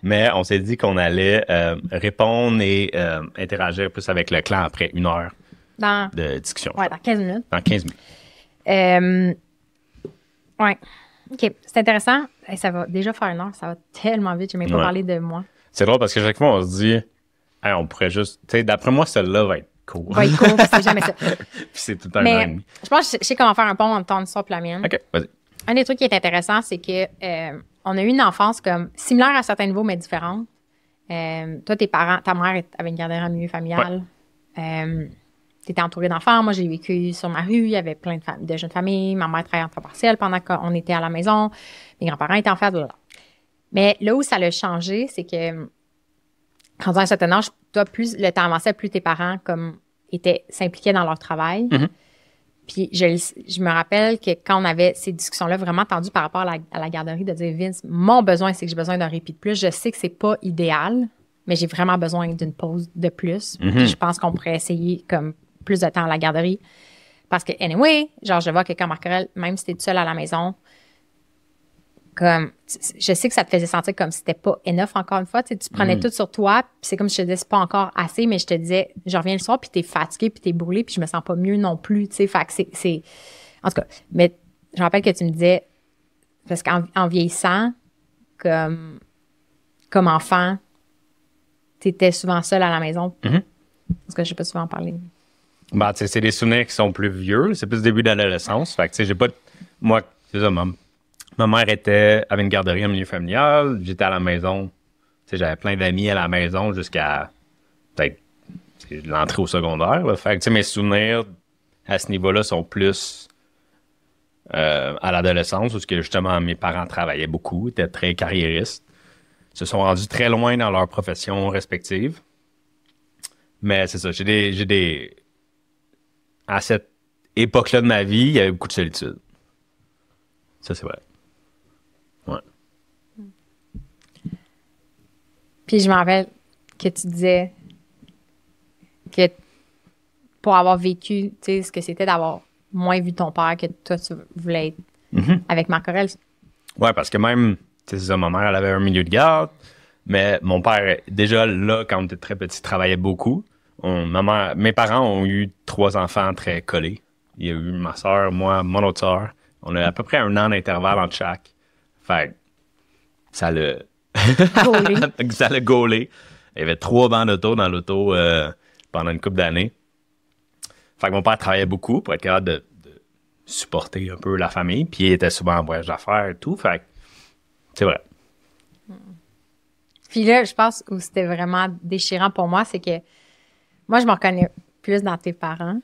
Mais on s'est dit qu'on allait répondre et interagir plus avec le clan après 1 heure Dans, de discussion. ouais, dans 15 minutes. Dans 15 minutes. Ouais. OK. C'est intéressant. Hey, ça va déjà faire 1 heure. Ça va tellement vite. Je n'ai même pas Ouais. parlé de moi. C'est drôle parce que chaque fois, on se dit, hey, on pourrait juste. Tu sais, d'après moi, celle-là va être cool. Va être court, parce que c'est jamais ça. Puis c'est tout un an et Mais demi. je pense que je sais comment faire un pont entre ton histoire et la mienne. OK, vas-y. Un des trucs qui est intéressant, c'est que on a eu une enfance comme similaire à certains niveaux, mais différente. Toi, tes parents, ta mère avait une garderie en milieu familial. Tu étais entourée d'enfants. Moi, j'ai vécu sur ma rue. Il y avait plein de jeunes familles. Ma mère travaillait en temps partiel pendant qu'on était à la maison. Mes grands-parents étaient en fait. Mais là où ça l'a changé, c'est que, rendu à un certain âge, toi, plus le temps avançait, plus tes parents s'impliquaient dans leur travail. Mhm. Puis je me rappelle que quand on avait ces discussions-là vraiment tendues par rapport à la garderie, de dire, Vince, mon besoin, c'est que j'ai besoin d'un répit de plus. Je sais que c'est pas idéal, mais j'ai vraiment besoin d'une pause de plus. Puis je pense qu'on pourrait essayer comme plus de temps à la garderie. Parce que, anyway, genre, je vois que quand Marc-Aurèle, même si t'es toute seule à la maison, comme, je sais que ça te faisait sentir comme si c'était pas enough, encore une fois. Tu prenais tout sur toi, puis c'est comme si je te disais, c'est pas encore assez, mais je te disais, je reviens le soir, puis t'es fatigué, puis t'es brûlé, puis je me sens pas mieux non plus, tu sais. Fait que c'est. En tout cas, mais je me rappelle que tu me disais, parce qu'en vieillissant, comme enfant, t'étais souvent seule à la maison. Parce que je sais pas souvent en parler. Ben, tu sais, c'est des souvenirs qui sont plus vieux. C'est plus le début de l'adolescence. Fait que, tu sais, j'ai pas. Moi, c'est ça, ma mère avait une garderie en milieu familial. J'étais à la maison. Tu sais, j'avais plein d'amis à la maison jusqu'à peut-être l'entrée au secondaire. Là. Fait que, tu sais, mes souvenirs à ce niveau-là sont plus à l'adolescence, parce que justement, mes parents travaillaient beaucoup, étaient très carriéristes. Se sont rendus très loin dans leur profession respective. Mais c'est ça, j'ai des. À cette époque-là de ma vie, il y avait beaucoup de solitude. Ça, c'est vrai. Ouais. Puis je me rappelle que tu disais que pour avoir vécu, tu sais, ce que c'était d'avoir moins vu ton père que toi, tu voulais être avec Marc-Aurèle. Ouais, parce que même, tu sais, c'est ça, ma mère, elle avait un milieu de garde, mais mon père, déjà là, quand on était très petit, travaillait beaucoup. Mes parents ont eu 3 enfants très collés. Il y a eu ma soeur, moi, mon autre soeur. On a à peu près 1 an d'intervalle entre chaque. Fait que ça l'a... Gaulé. ça l'a gaulé. Il y avait 3 bancs d'auto dans l'auto pendant une couple d'années. Fait que mon père travaillait beaucoup pour être capable de supporter un peu la famille. Puis il était souvent en voyage d'affaires et tout. Fait que c'est vrai. Puis là, je pense où c'était vraiment déchirant pour moi, c'est que moi, je me reconnais plus dans tes parents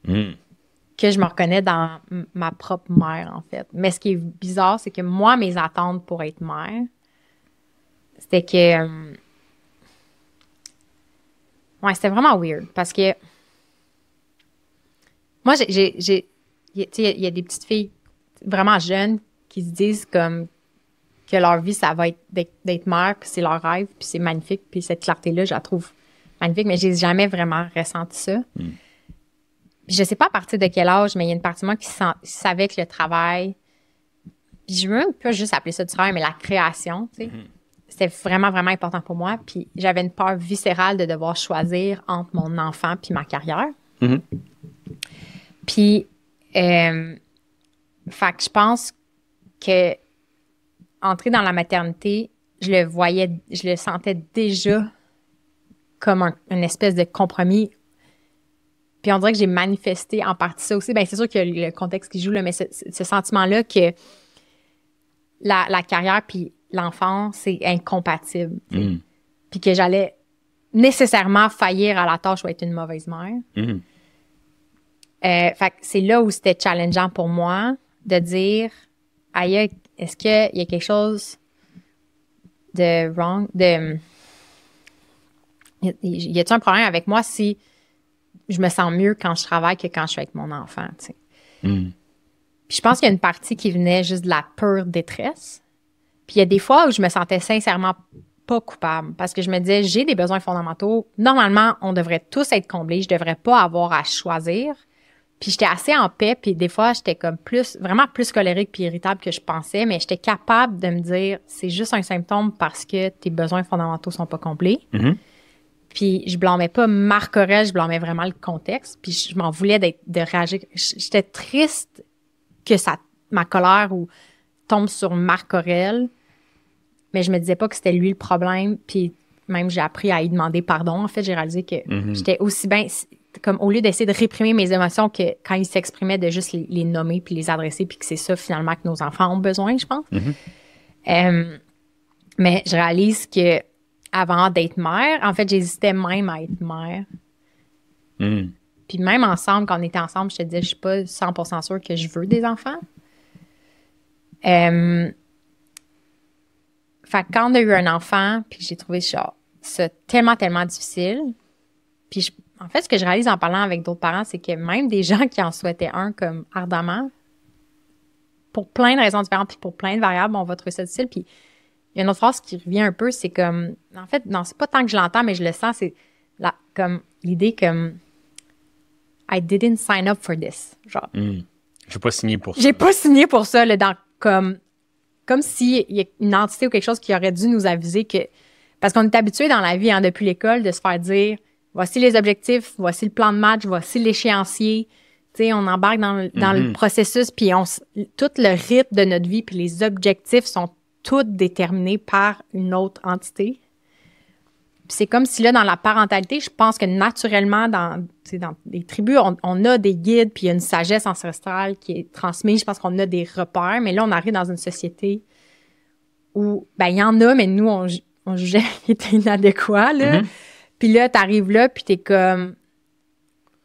que je me reconnais dans ma propre mère, en fait. Mais ce qui est bizarre, c'est que moi, mes attentes pour être mère, c'était que... ouais, c'était vraiment weird. Parce que moi, tu sais, il y a des petites filles vraiment jeunes qui se disent comme que leur vie, ça va être d'être mère, puis c'est leur rêve, puis c'est magnifique, puis cette clarté-là, je la trouve magnifique, mais j'ai jamais vraiment ressenti ça. Puis je sais pas à partir de quel âge, mais il y a une partie de moi qui savait que le travail, puis je veux même pas juste appeler ça du travail, mais la création, tu sais, c'était vraiment, vraiment important pour moi. Puis j'avais une peur viscérale de devoir choisir entre mon enfant puis ma carrière. Puis, fait que je pense que entrer dans la maternité, je le sentais déjà comme une espèce de compromis. Puis on dirait que j'ai manifesté en partie ça aussi. Bien, c'est sûr qu'il y a le contexte qui joue, là, mais ce sentiment-là que la carrière puis l'enfant, c'est incompatible. Puis que j'allais nécessairement faillir à la tâche ou être une mauvaise mère. Fait que c'est là où c'était challengeant pour moi de dire, aïe, est-ce qu'il y a quelque chose y a-t-il un problème avec moi si je me sens mieux quand je travaille que quand je suis avec mon enfant, tu sais. Puis je pense qu'il y a une partie qui venait juste de la pure détresse. Puis il y a des fois où je me sentais sincèrement pas coupable parce que je me disais, j'ai des besoins fondamentaux. Normalement, on devrait tous être comblés. Je devrais pas avoir à choisir. Puis j'étais assez en paix. Puis des fois, j'étais comme vraiment plus colérique puis irritable que je pensais. Mais j'étais capable de me dire, c'est juste un symptôme parce que tes besoins fondamentaux sont pas comblés. Puis je blâmais pas Marc Aurèle, je blâmais vraiment le contexte. Puis je m'en voulais de réagir. J'étais triste que ma colère tombe sur Marc Aurèle. Mais je me disais pas que c'était lui le problème. Puis même, j'ai appris à y demander pardon. En fait, j'ai réalisé que j'étais aussi bien, comme au lieu d'essayer de réprimer mes émotions, que quand ils s'exprimaient, de juste les nommer puis les adresser, puis que c'est ça finalement que nos enfants ont besoin, je pense. Mais je réalise que avant d'être mère, en fait, j'hésitais même à être mère. Puis même ensemble, quand on était ensemble, je te disais, je suis pas 100% sûre que je veux des enfants. Fait que quand on a eu un enfant, puis j'ai trouvé ça tellement, tellement difficile. Puis en fait, ce que je réalise en parlant avec d'autres parents, c'est que même des gens qui en souhaitaient un comme ardemment, pour plein de raisons différentes, puis pour plein de variables, on va trouver ça difficile. Puis il y a une autre phrase qui revient un peu, c'est comme, en fait, non, c'est pas tant que je l'entends, mais je le sens, c'est comme l'idée comme I didn't sign up for this. Genre. J'ai pas signé pour ça. J'ai pas signé pour ça, là, comme s'il y a une entité ou quelque chose qui aurait dû nous aviser que... Parce qu'on est habitué dans la vie, hein, depuis l'école, de se faire dire, voici les objectifs, voici le plan de match, voici l'échéancier. Tu sais, on embarque dans le processus, puis tout le rythme de notre vie, puis les objectifs sont tous déterminés par une autre entité. Puis c'est comme si là, dans la parentalité, je pense que naturellement, dans les tribus, on a des guides, puis il y a une sagesse ancestrale qui est transmise. Je pense qu'on a des repères, mais là, on arrive dans une société où, ben, il y en a, mais nous, on jugeait qu'il était inadéquat, là. Puis là, t'arrives là, puis t'es comme,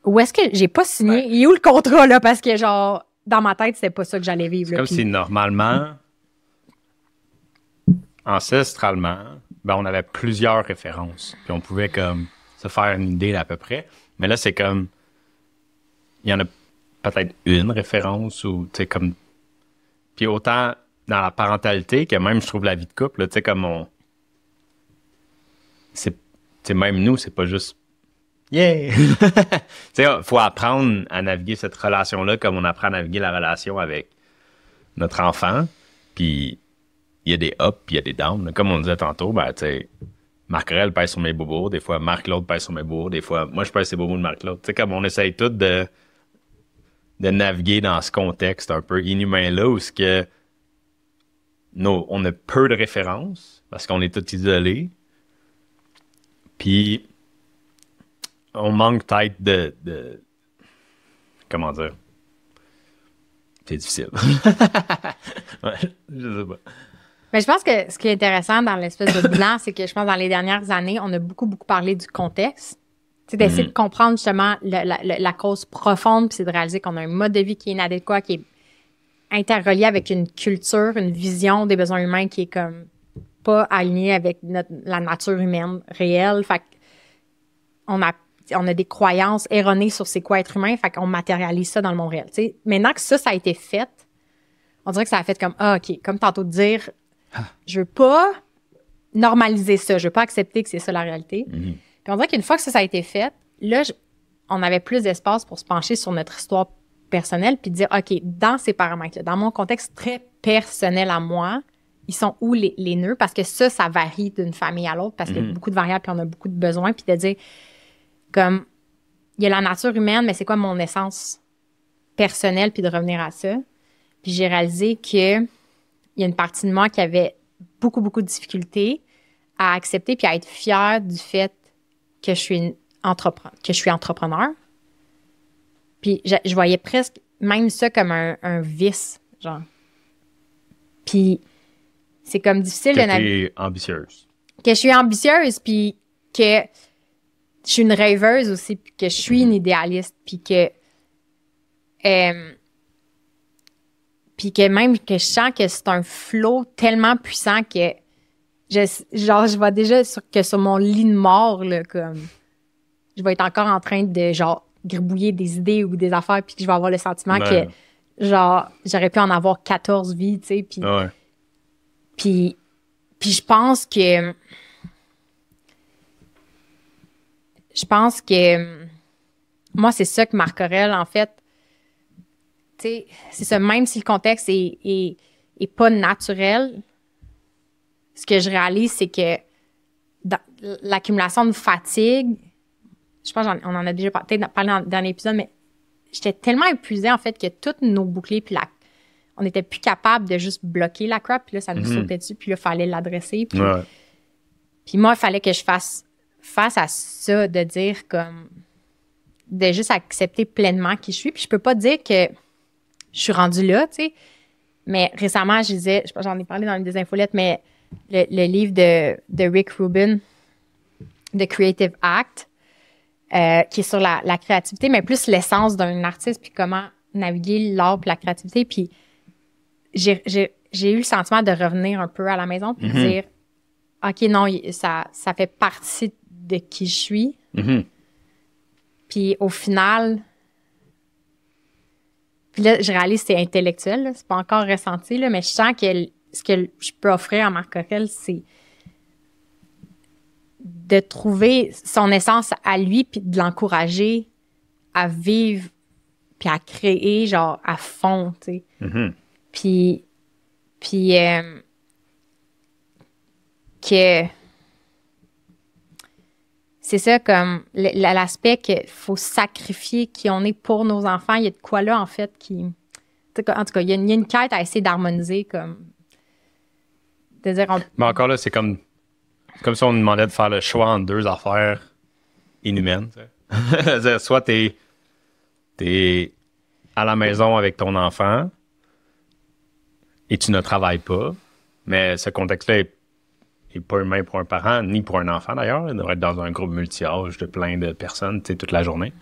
où est-ce que j'ai pas signé? Il est où le contrat, là? Parce que, genre, dans ma tête, c'était pas ça que j'allais vivre. C'est comme si, normalement, ancestralement, ben, on avait plusieurs références. Puis on pouvait comme se faire une idée à peu près. Mais là, c'est comme, il y en a peut-être une référence ou, tu sais, comme... Puis autant dans la parentalité que même, je trouve, la vie de couple, tu sais, comme tu sais, même nous, c'est pas juste... Yeah! Tu sais, il faut apprendre à naviguer cette relation-là comme on apprend à naviguer la relation avec notre enfant. Puis il y a des ups, puis il y a des downs. Comme on disait tantôt, ben, tu sais, Marc Aurèle pèse sur mes bobos, des fois Marc Claude pèse sur mes bobos, des fois moi je pèse sur les bobos de Marc Claude. Tu sais, comme on essaye tous de naviguer dans ce contexte un peu inhumain-là où on a peu de références parce qu'on est tous isolés. Puis on manque peut-être de comment dire? C'est difficile. Ouais, je sais pas. Mais je pense que ce qui est intéressant dans l'espèce de bilan, c'est que je pense que dans les dernières années, on a beaucoup, beaucoup parlé du contexte. Tu sais, d'essayer de comprendre justement la cause profonde, puis c'est de réaliser qu'on a un mode de vie qui est inadéquat, qui est interrelié avec une culture, une vision des besoins humains qui est comme pas alignée avec la nature humaine réelle. Fait qu'on a des croyances erronées sur c'est quoi être humain, fait qu'on matérialise ça dans le monde réel. Tu sais, maintenant que ça a été fait, on dirait que ça a fait comme, OK, comme tantôt de dire, je veux pas normaliser ça, je veux pas accepter que c'est ça la réalité. Puis on dirait qu'une fois que ça a été fait, là, on avait plus d'espace pour se pencher sur notre histoire personnelle puis dire, OK, dans ces paramètres-là, dans mon contexte très personnel à moi, ils sont où les nœuds? Parce que ça varie d'une famille à l'autre parce qu'il y a beaucoup de variables puis on a beaucoup de besoins. Puis de dire, comme, il y a la nature humaine, mais c'est quoi mon essence personnelle? Puis de revenir à ça. Puis j'ai réalisé que il y a une partie de moi qui avait beaucoup, beaucoup de difficultés à accepter puis à être fière du fait que je suis entrepreneur. Puis je voyais presque même ça comme un vice, genre. Puis c'est comme difficile de naviguer. Que tu es ambitieuse. Que je suis ambitieuse, puis que je suis une rêveuse aussi, puis que je suis une idéaliste, puis que même que je sens que c'est un flow tellement puissant que je vois déjà sur mon lit de mort, là, comme, je vais être encore en train de, genre, gribouiller des idées ou des affaires, puis que je vais avoir le sentiment que, genre, j'aurais pu en avoir 14 vies, tu sais, puis... Ouais. Puis je pense que... Moi, c'est ça que Marc Aurèle, en fait, tu sais, c'est ça, même si le contexte est pas naturel, ce que je réalise, c'est que dans l'accumulation de fatigue, je pense qu'on en a déjà parlé dans le dernier épisode, mais j'étais tellement épuisée, en fait, que toutes nos boucliers, puis on n'était plus capable de juste bloquer la crop, puis là, ça nous sautait dessus, puis là, il fallait l'adresser. Puis moi, il fallait que je fasse face à ça, de dire comme... de juste accepter pleinement qui je suis. Puis je peux pas dire que je suis rendue là, tu sais. Mais récemment, je disais, j'en ai parlé dans une des infolettes, mais le livre de Rick Rubin, The Creative Act, qui est sur la créativité, mais plus l'essence d'un artiste, puis comment naviguer l'art puis la créativité. Puis j'ai eu le sentiment de revenir un peu à la maison, puis de dire, OK, non, ça fait partie de qui je suis. Puis au final, puis là, je réalise que c'est intellectuel, là, c'est pas encore ressenti, là, mais je sens que ce que je peux offrir à Marc Aurèle, c'est de trouver son essence à lui, puis de l'encourager à vivre, puis à créer, genre, à fond, tu sais. Puis que... C'est ça, comme l'aspect qu'il faut sacrifier qui on est pour nos enfants. Il y a de quoi là, en fait, qui... En tout cas, il y a une quête à essayer d'harmoniser, comme... De dire... Mais encore là, c'est comme si on nous demandait de faire le choix entre deux affaires inhumaines. C'est-à-dire, soit t'es à la maison avec ton enfant et tu ne travailles pas, mais ce contexte-là est pas humain pour un parent, ni pour un enfant d'ailleurs. Il devrait être dans un groupe multi-âge de plein de personnes, tu sais, toute la journée.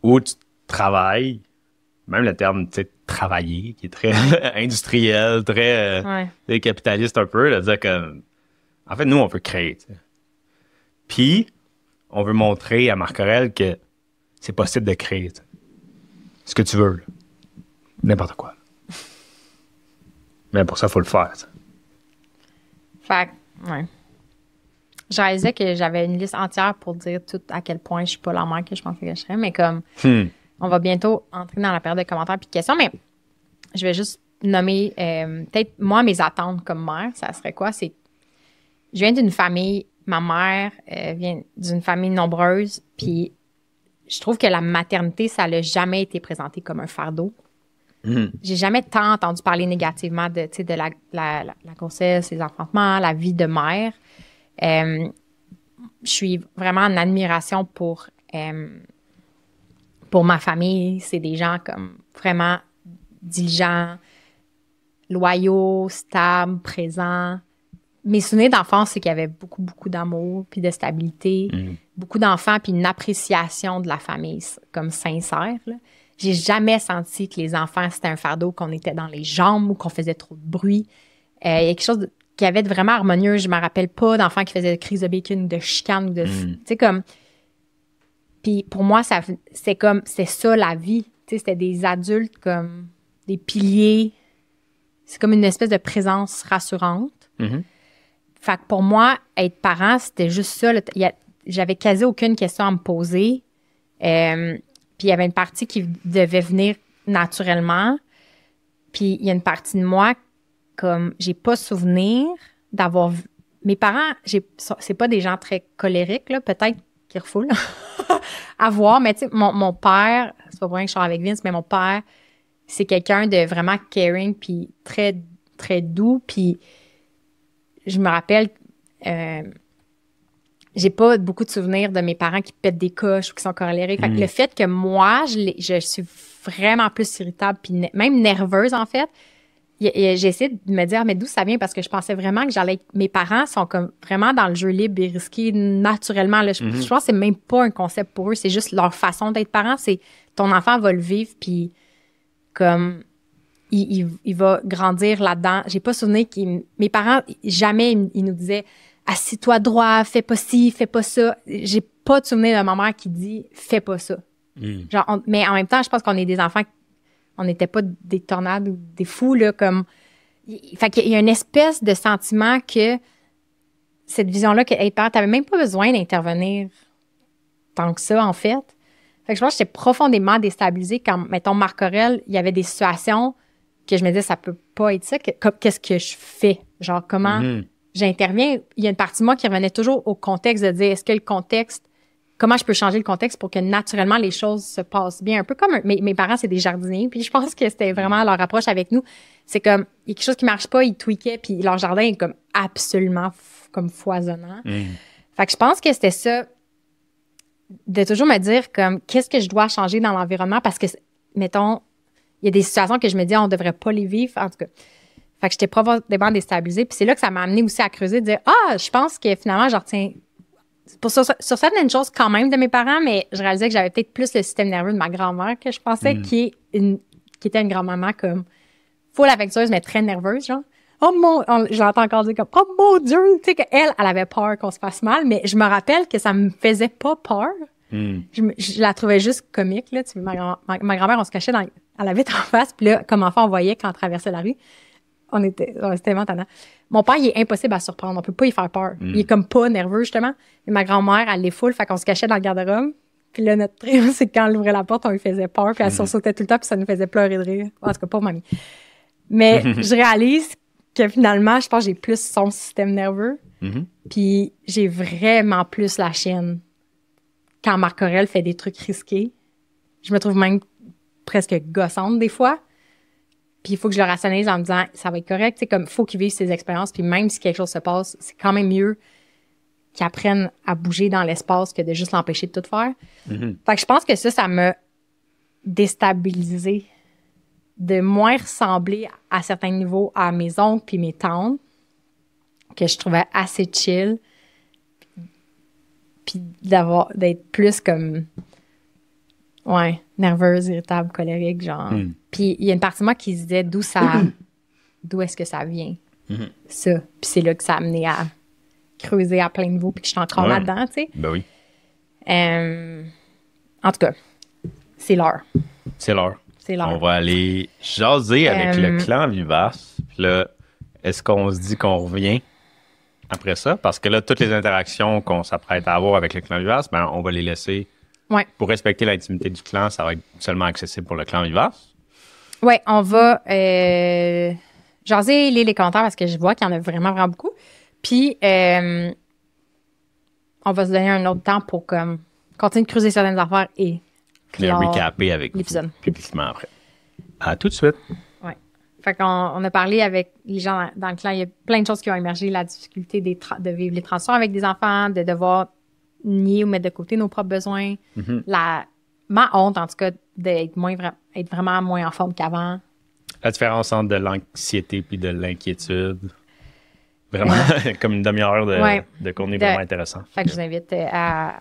Ou tu travailles, même le terme, tu sais, travailler, qui est très industriel, très capitaliste un peu, de dire que, en fait, nous, on veut créer, tu sais. Puis, on veut montrer à Marc Aurèle que c'est possible de créer, tu sais. Ce que tu veux, là. N'importe quoi. Mais pour ça, il faut le faire, tu sais. Fait ouais. Je réalisais que j'avais une liste entière pour dire tout à quel point je suis pas la mère que je pensais que je serais, mais comme on va bientôt entrer dans la période de commentaires puis de questions, mais je vais juste nommer peut-être moi mes attentes comme mère, ça serait quoi? C'est je viens d'une famille, ma mère vient d'une famille nombreuse, puis je trouve que la maternité, ça n'a jamais été présenté comme un fardeau. J'ai jamais tant entendu parler négativement de la grossesse, les enfantements, la vie de mère. Je suis vraiment en admiration pour ma famille. C'est des gens comme vraiment diligents, loyaux, stables, présents. Mes souvenirs d'enfance, c'est qu'il y avait beaucoup, beaucoup d'amour puis de stabilité. Beaucoup d'enfants puis une appréciation de la famille comme sincère, là. J'ai jamais senti que les enfants, c'était un fardeau, qu'on était dans les jambes ou qu'on faisait trop de bruit. Il y a quelque chose qui avait de vraiment harmonieux. Je me rappelle pas d'enfants qui faisaient des crises de bacon ou de chicane ou de... Tu sais, comme... Puis pour moi, c'est ça la vie. Tu sais, c'était des adultes comme des piliers. C'est comme une espèce de présence rassurante. Fait que pour moi, être parent, c'était juste ça. J'avais quasi aucune question à me poser. Puis il y avait une partie qui devait venir naturellement. Puis il y a une partie de moi, comme j'ai pas souvenir d'avoir vu. Mes parents, c'est pas des gens très colériques, là, peut-être qu'ils refoulent à voir. Mais tu sais, mon père, c'est pas pour rien que je sors avec Vince, mais mon père, c'est quelqu'un de vraiment caring, puis très, très doux. Puis je me rappelle, j'ai pas beaucoup de souvenirs de mes parents qui pètent des coches ou qui sont colériques. Fait que le fait que moi, je suis vraiment plus irritable puis même nerveuse, en fait, j'ai essayé de me dire, mais d'où ça vient? Parce que je pensais vraiment que mes parents sont comme vraiment dans le jeu libre et risqué naturellement. Là. Je pense que c'est même pas un concept pour eux. C'est juste leur façon d'être parents. C'est ton enfant va le vivre puis comme il va grandir là-dedans. J'ai pas souvenir mes parents, jamais ils nous disaient « Assis-toi droit, fais pas ci, fais pas ça ». J'ai pas de souvenir de ma mère qui dit « Fais pas ça ». Genre, mais en même temps, je pense qu'on est des enfants, on n'était pas des tornades ou des fous, là, comme... Fait qu'il y a une espèce de sentiment que cette vision-là, que être parent, t'avais même pas besoin d'intervenir tant que ça, en fait. Fait que je pense que j'étais profondément déstabilisée quand, mettons, Marc Aurèle, il y avait des situations que je me disais, ça peut pas être ça. Qu'est-ce que je fais? Genre, comment j'interviens? Il y a une partie de moi qui revenait toujours au contexte de dire, est-ce que le contexte, comment je peux changer le contexte pour que naturellement les choses se passent bien? Un peu comme mes parents, c'est des jardiniers, puis je pense que c'était vraiment leur approche avec nous. C'est comme, il y a quelque chose qui marche pas, ils tweakaient, puis leur jardin est comme absolument comme foisonnant. Fait que je pense que c'était ça, de toujours me dire comme, qu'est-ce que je dois changer dans l'environnement? Parce que, mettons, il y a des situations que je me dis, on devrait pas les vivre, en tout cas. Fait que j'étais profondément déstabilisée. Puis c'est là que ça m'a amené aussi à creuser, de dire, je pense que finalement, je retiens sur certaines choses quand même de mes parents, mais je réalisais que j'avais peut-être plus le système nerveux de ma grand-mère que je pensais, qui était une grand-maman comme full affectueuse, mais très nerveuse, genre. Je l'entends encore dire comme, oh mon Dieu, tu sais, qu'elle avait peur qu'on se fasse mal, mais je me rappelle que ça me faisait pas peur. Je la trouvais juste comique, là. Tu sais, ma grand-mère, on se cachait à la vitre en face, puis là, comme enfant, on voyait quand on traversait la rue. C'était tellement tannant. Mon père, il est impossible à surprendre. On peut pas y faire peur. Il est comme pas nerveux, justement. Mais ma grand-mère, elle les full, fait qu'on se cachait dans le garde-robe. Puis là, notre truc, c'est que quand elle ouvrait la porte, on lui faisait peur, puis elle sursautait tout le temps, puis ça nous faisait pleurer de rire. En tout cas, pas mamie. Mais je réalise que finalement, je pense que j'ai plus son système nerveux. Puis j'ai vraiment plus la chienne. Quand Marc Aurèle fait des trucs risqués, je me trouve même presque gossante des fois. Puis il faut que je le rationalise en me disant, ça va être correct. C'est comme, faut qu'il vive ses expériences. Puis même si quelque chose se passe, c'est quand même mieux qu'il apprenne à bouger dans l'espace que de juste l'empêcher de tout faire. Fait que je pense que ça m'a déstabilisée de moins ressembler à certains niveaux à mes oncles puis mes tantes, que je trouvais assez chill. Puis d'être plus comme, nerveuse, irritable, colérique, genre. Puis il y a une partie de moi qui se disait d'où est-ce que ça vient, ça. Puis c'est là que ça a amené à creuser à plein niveaux, puis que je suis encore là-dedans, tu sais. Ben oui. En tout cas, c'est l'heure. C'est l'heure. On va aller jaser avec le clan Vivace. Puis là, est-ce qu'on se dit qu'on revient après ça? Parce que là, toutes les interactions qu'on s'apprête à avoir avec le clan Vivace, ben, on va les laisser. Pour respecter l'intimité du clan, ça va être seulement accessible pour le clan Vivace. Oui, on va jaser les commentaires parce que je vois qu'il y en a vraiment, vraiment beaucoup. Puis, on va se donner un autre temps pour comme continuer de creuser certaines affaires et le recaper avec l'épisode publiquement après. À tout de suite. Oui. Fait qu'on a parlé avec les gens dans le clan. Il y a plein de choses qui ont émergé. La difficulté de vivre les transitions avec des enfants, de devoir nier ou mettre de côté nos propres besoins. Ma honte, en tout cas, d'être être vraiment moins en forme qu'avant. La différence entre de l'anxiété puis de l'inquiétude. Vraiment, comme une demi-heure de contenu vraiment intéressant. Fait que je vous invite à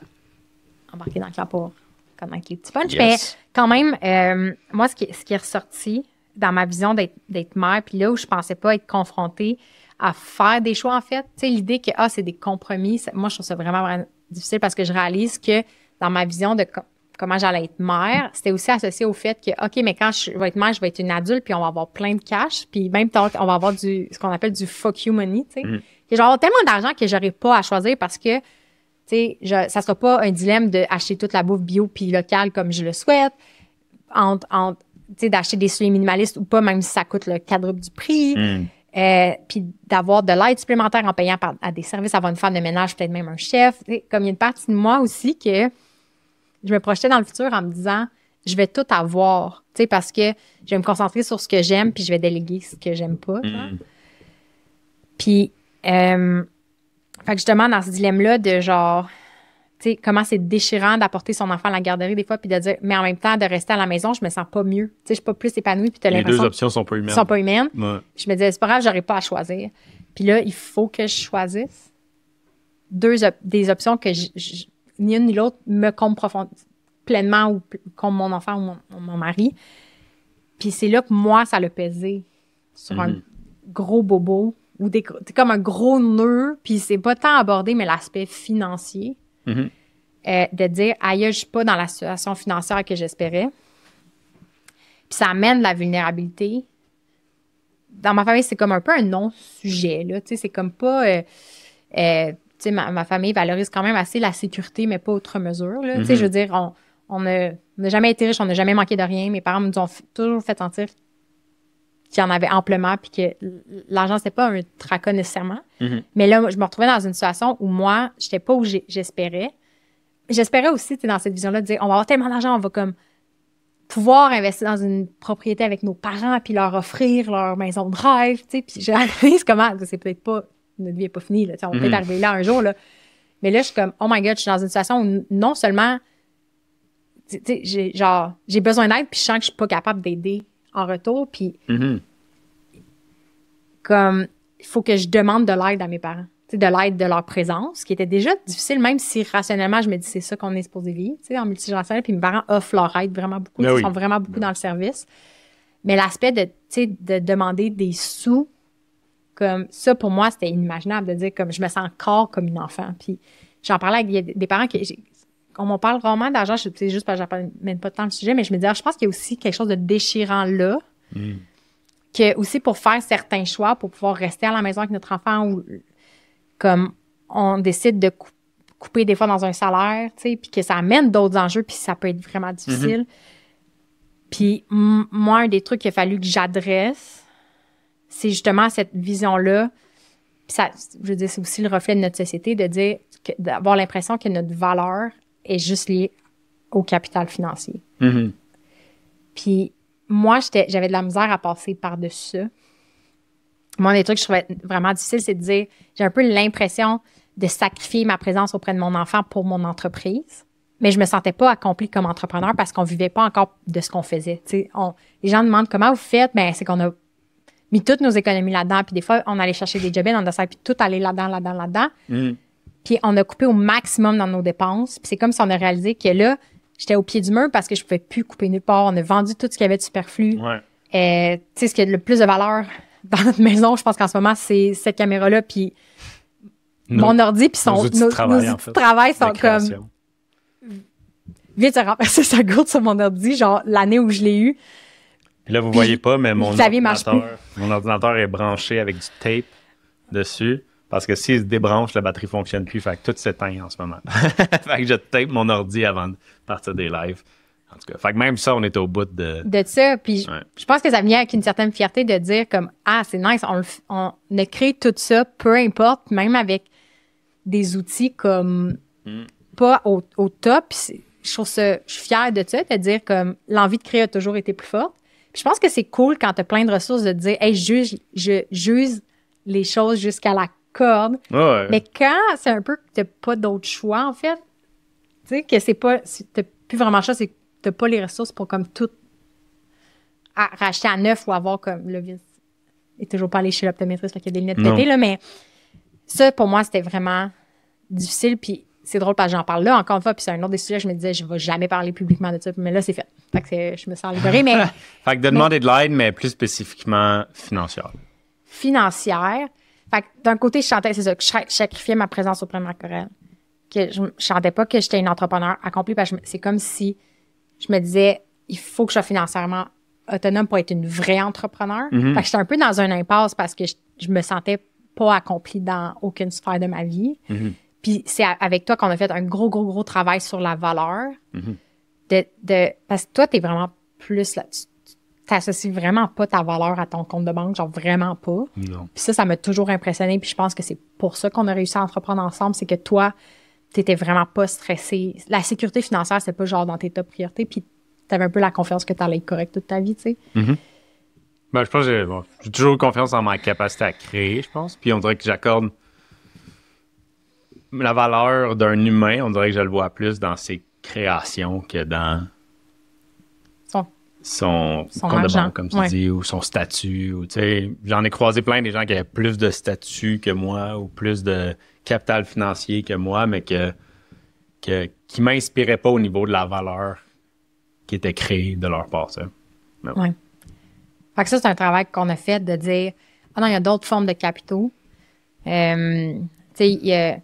embarquer dans le clan pour connaître les petits punchs. Mais quand même, moi, ce qui est ressorti dans ma vision d'être mère, puis là où je pensais pas être confrontée à faire des choix, en fait, tu sais, l'idée que c'est des compromis, moi, je trouve ça vraiment, vraiment difficile parce que je réalise que dans ma vision de comment j'allais être mère, c'était aussi associé au fait que, OK, mais quand je vais être mère, je vais être une adulte, puis on va avoir plein de cash, puis même temps, on va avoir ce qu'on appelle du fuck you money, tu sais. Et genre, tellement d'argent que j'aurai pas à choisir parce que, tu sais, ça sera pas un dilemme d'acheter toute la bouffe bio puis locale comme je le souhaite, tu sais, d'acheter des souliers minimalistes ou pas, même si ça coûte le quadruple du prix, puis d'avoir de l'aide supplémentaire en payant à des services, avoir une femme de ménage, peut-être même un chef. Comme il y a une partie de moi aussi que je me projetais dans le futur en me disant, je vais tout avoir, tu sais, parce que je vais me concentrer sur ce que j'aime, puis je vais déléguer ce que j'aime pas. Puis, fait que justement, dans ce dilemme-là de genre, tu sais, comment c'est déchirant d'apporter son enfant à la garderie des fois, puis de dire, mais en même temps, de rester à la maison, je me sens pas mieux. Tu sais, je suis pas plus épanouie, puis t'as l'impression. Les deux options sont pas humaines. Sont pas humaines. Je me disais, c'est pas grave, j'aurais pas à choisir. Puis là, il faut que je choisisse des options que ni une ni l'autre me comble pleinement ou comme mon enfant ou mon mari. Puis c'est là que moi, ça l'a pesé sur un gros bobo ou c'est comme un gros nœud, puis c'est pas tant abordé, mais l'aspect financier. De dire, aïe, je suis pas dans la situation financière que j'espérais. Puis ça amène de la vulnérabilité. Dans ma famille, c'est comme un peu un non-sujet, là. Tu sais, c'est comme pas... tu sais, ma famille valorise quand même assez la sécurité, mais pas outre mesure, là. Tu sais, je veux dire, on n'a jamais été riches, on n'a jamais manqué de rien. Mes parents nous ont toujours fait sentir qu'il y en avait amplement, puis que l'argent, c'était pas un tracas nécessairement. Mais là, je me retrouvais dans une situation où moi, j'étais pas où j'espérais. J'espérais aussi, tu sais, dans cette vision-là, de dire, on va avoir tellement d'argent, on va comme pouvoir investir dans une propriété avec nos parents, puis leur offrir leur maison de rêve, tu sais. Puis j'ai réalisé comment, c'est peut-être pas, notre vie n'est pas finie, là, tu sais, on peut peut-être arriver là un jour, là. Mais là, je suis comme, oh my God, je suis dans une situation où non seulement, tu sais, j'ai besoin d'aide, puis je sens que je suis pas capable d'aider en retour, puis comme, il faut que je demande de l'aide à mes parents. De l'aide de leur présence, qui était déjà difficile, même si rationnellement, je me dis c'est ça qu'on est supposé vivre, tu sais, en multigénérationnel, puis mes parents offrent leur aide vraiment beaucoup, ils sont vraiment beaucoup dans le service. Mais l'aspect de, tu sais, de demander des sous, comme ça, pour moi, c'était inimaginable de dire comme je me sens encore comme une enfant. Puis j'en parlais avec des parents on m'en parle vraiment d'argent, c'est juste parce que j'en même pas tant le sujet, mais je me disais, je pense qu'il y a aussi quelque chose de déchirant là, que aussi pour faire certains choix, pour pouvoir rester à la maison avec notre enfant ou comme on décide de couper des fois dans un salaire, tu sais, puis que ça amène d'autres enjeux, puis ça peut être vraiment difficile. Puis moi, un des trucs qu'il a fallu que j'adresse, c'est justement cette vision-là. Puis ça, je veux dire, c'est aussi le reflet de notre société, de dire, d'avoir l'impression que notre valeur est juste liée au capital financier. Puis moi, j'avais de la misère à passer par-dessus ça. Moi, un des trucs que je trouvais vraiment difficile, c'est de dire, j'ai un peu l'impression de sacrifier ma présence auprès de mon enfant pour mon entreprise, mais je me sentais pas accomplie comme entrepreneur parce qu'on vivait pas encore de ce qu'on faisait. Tu sais, les gens demandent comment vous faites, ben c'est qu'on a mis toutes nos économies là-dedans, puis des fois, on allait chercher des jobs dans puis tout allait là-dedans. Puis on a coupé au maximum dans nos dépenses, puis c'est comme si on a réalisé que là, j'étais au pied du mur parce que je pouvais plus couper nulle part. On a vendu tout ce qu'il y avait de superflu. Tu sais, ce qui a le plus de valeur dans notre maison, je pense qu'en ce moment, c'est cette caméra-là, puis mon ordi, puis nos outils de travail sont comme... Vite, ça remplacer sa gourde sur mon ordi, genre l'année où je l'ai eu. Puis là, vous voyez pas, mais mon ordinateur est branché avec du tape dessus, parce que s'il se débranche, la batterie fonctionne plus, fait que tout s'éteint en ce moment. Fait que je tape mon ordi avant de partir des lives. En tout cas, fait que même ça, on est au bout de ça. Puis je pense que ça vient avec une certaine fierté de dire comme, ah, c'est nice, on a créé tout ça, peu importe, même avec des outils comme pas au top. Puis je suis fière de ça, de dire comme l'envie de créer a toujours été plus forte. Puis je pense que c'est cool quand tu as plein de ressources de dire, hey, je juge les choses jusqu'à la corde. Mais quand c'est un peu que tu n'as pas d'autre choix, en fait, tu sais, que c'est pas, t'as plus vraiment ça, c'est t'as pas les ressources pour comme tout racheter à neuf ou avoir comme le vice est toujours pas allé chez l'optométriste, qu'il y a des lunettes pétées, là, mais ça, pour moi, c'était vraiment difficile, puis c'est drôle parce que j'en parle là, encore une fois, puis c'est un autre des sujets, je me disais, je vais jamais parler publiquement de ça, mais là, c'est fait. Fait que je me sens libérée, mais... Fait que de demander de l'aide, mais plus spécifiquement financière. Financière. Fait que d'un côté, je chantais, c'est ça, que je sacrifiais ma présence auprès de ma chorale. Que je chantais pas que j'étais une entrepreneur accomplie, parce que c'est comme si je me disais, il faut que je sois financièrement autonome pour être une vraie entrepreneur. Fait que j'étais un peu dans un impasse parce que je me sentais pas accomplie dans aucune sphère de ma vie. Puis c'est avec toi qu'on a fait un gros travail sur la valeur. Parce que toi, t'es vraiment plus là. Tu t'associes vraiment pas ta valeur à ton compte de banque, genre vraiment pas. Non. Puis ça m'a toujours impressionné. Puis je pense que c'est pour ça qu'on a réussi à entreprendre ensemble, c'est que toi, t'étais vraiment pas stressé. La sécurité financière, c'est pas genre dans tes top priorités. Puis t'avais un peu la confiance que t'allais être correct toute ta vie, tu sais. Ben, je pense que j'ai toujours confiance en ma capacité à créer, je pense. Puis on dirait que j'accorde la valeur d'un humain, on dirait que je le vois plus dans ses créations que dans son compte de banque, comme tu dis, ou son statut. Ou, j'en ai croisé plein des gens qui avaient plus de statut que moi ou plus de capital financier que moi, mais qui m'inspiraient pas au niveau de la valeur qui était créée de leur part. Ça. Ouais. Fait que ça, c'est un travail qu'on a fait de dire, ah non, il y a d'autres formes de capitaux. Tu sais, il y a,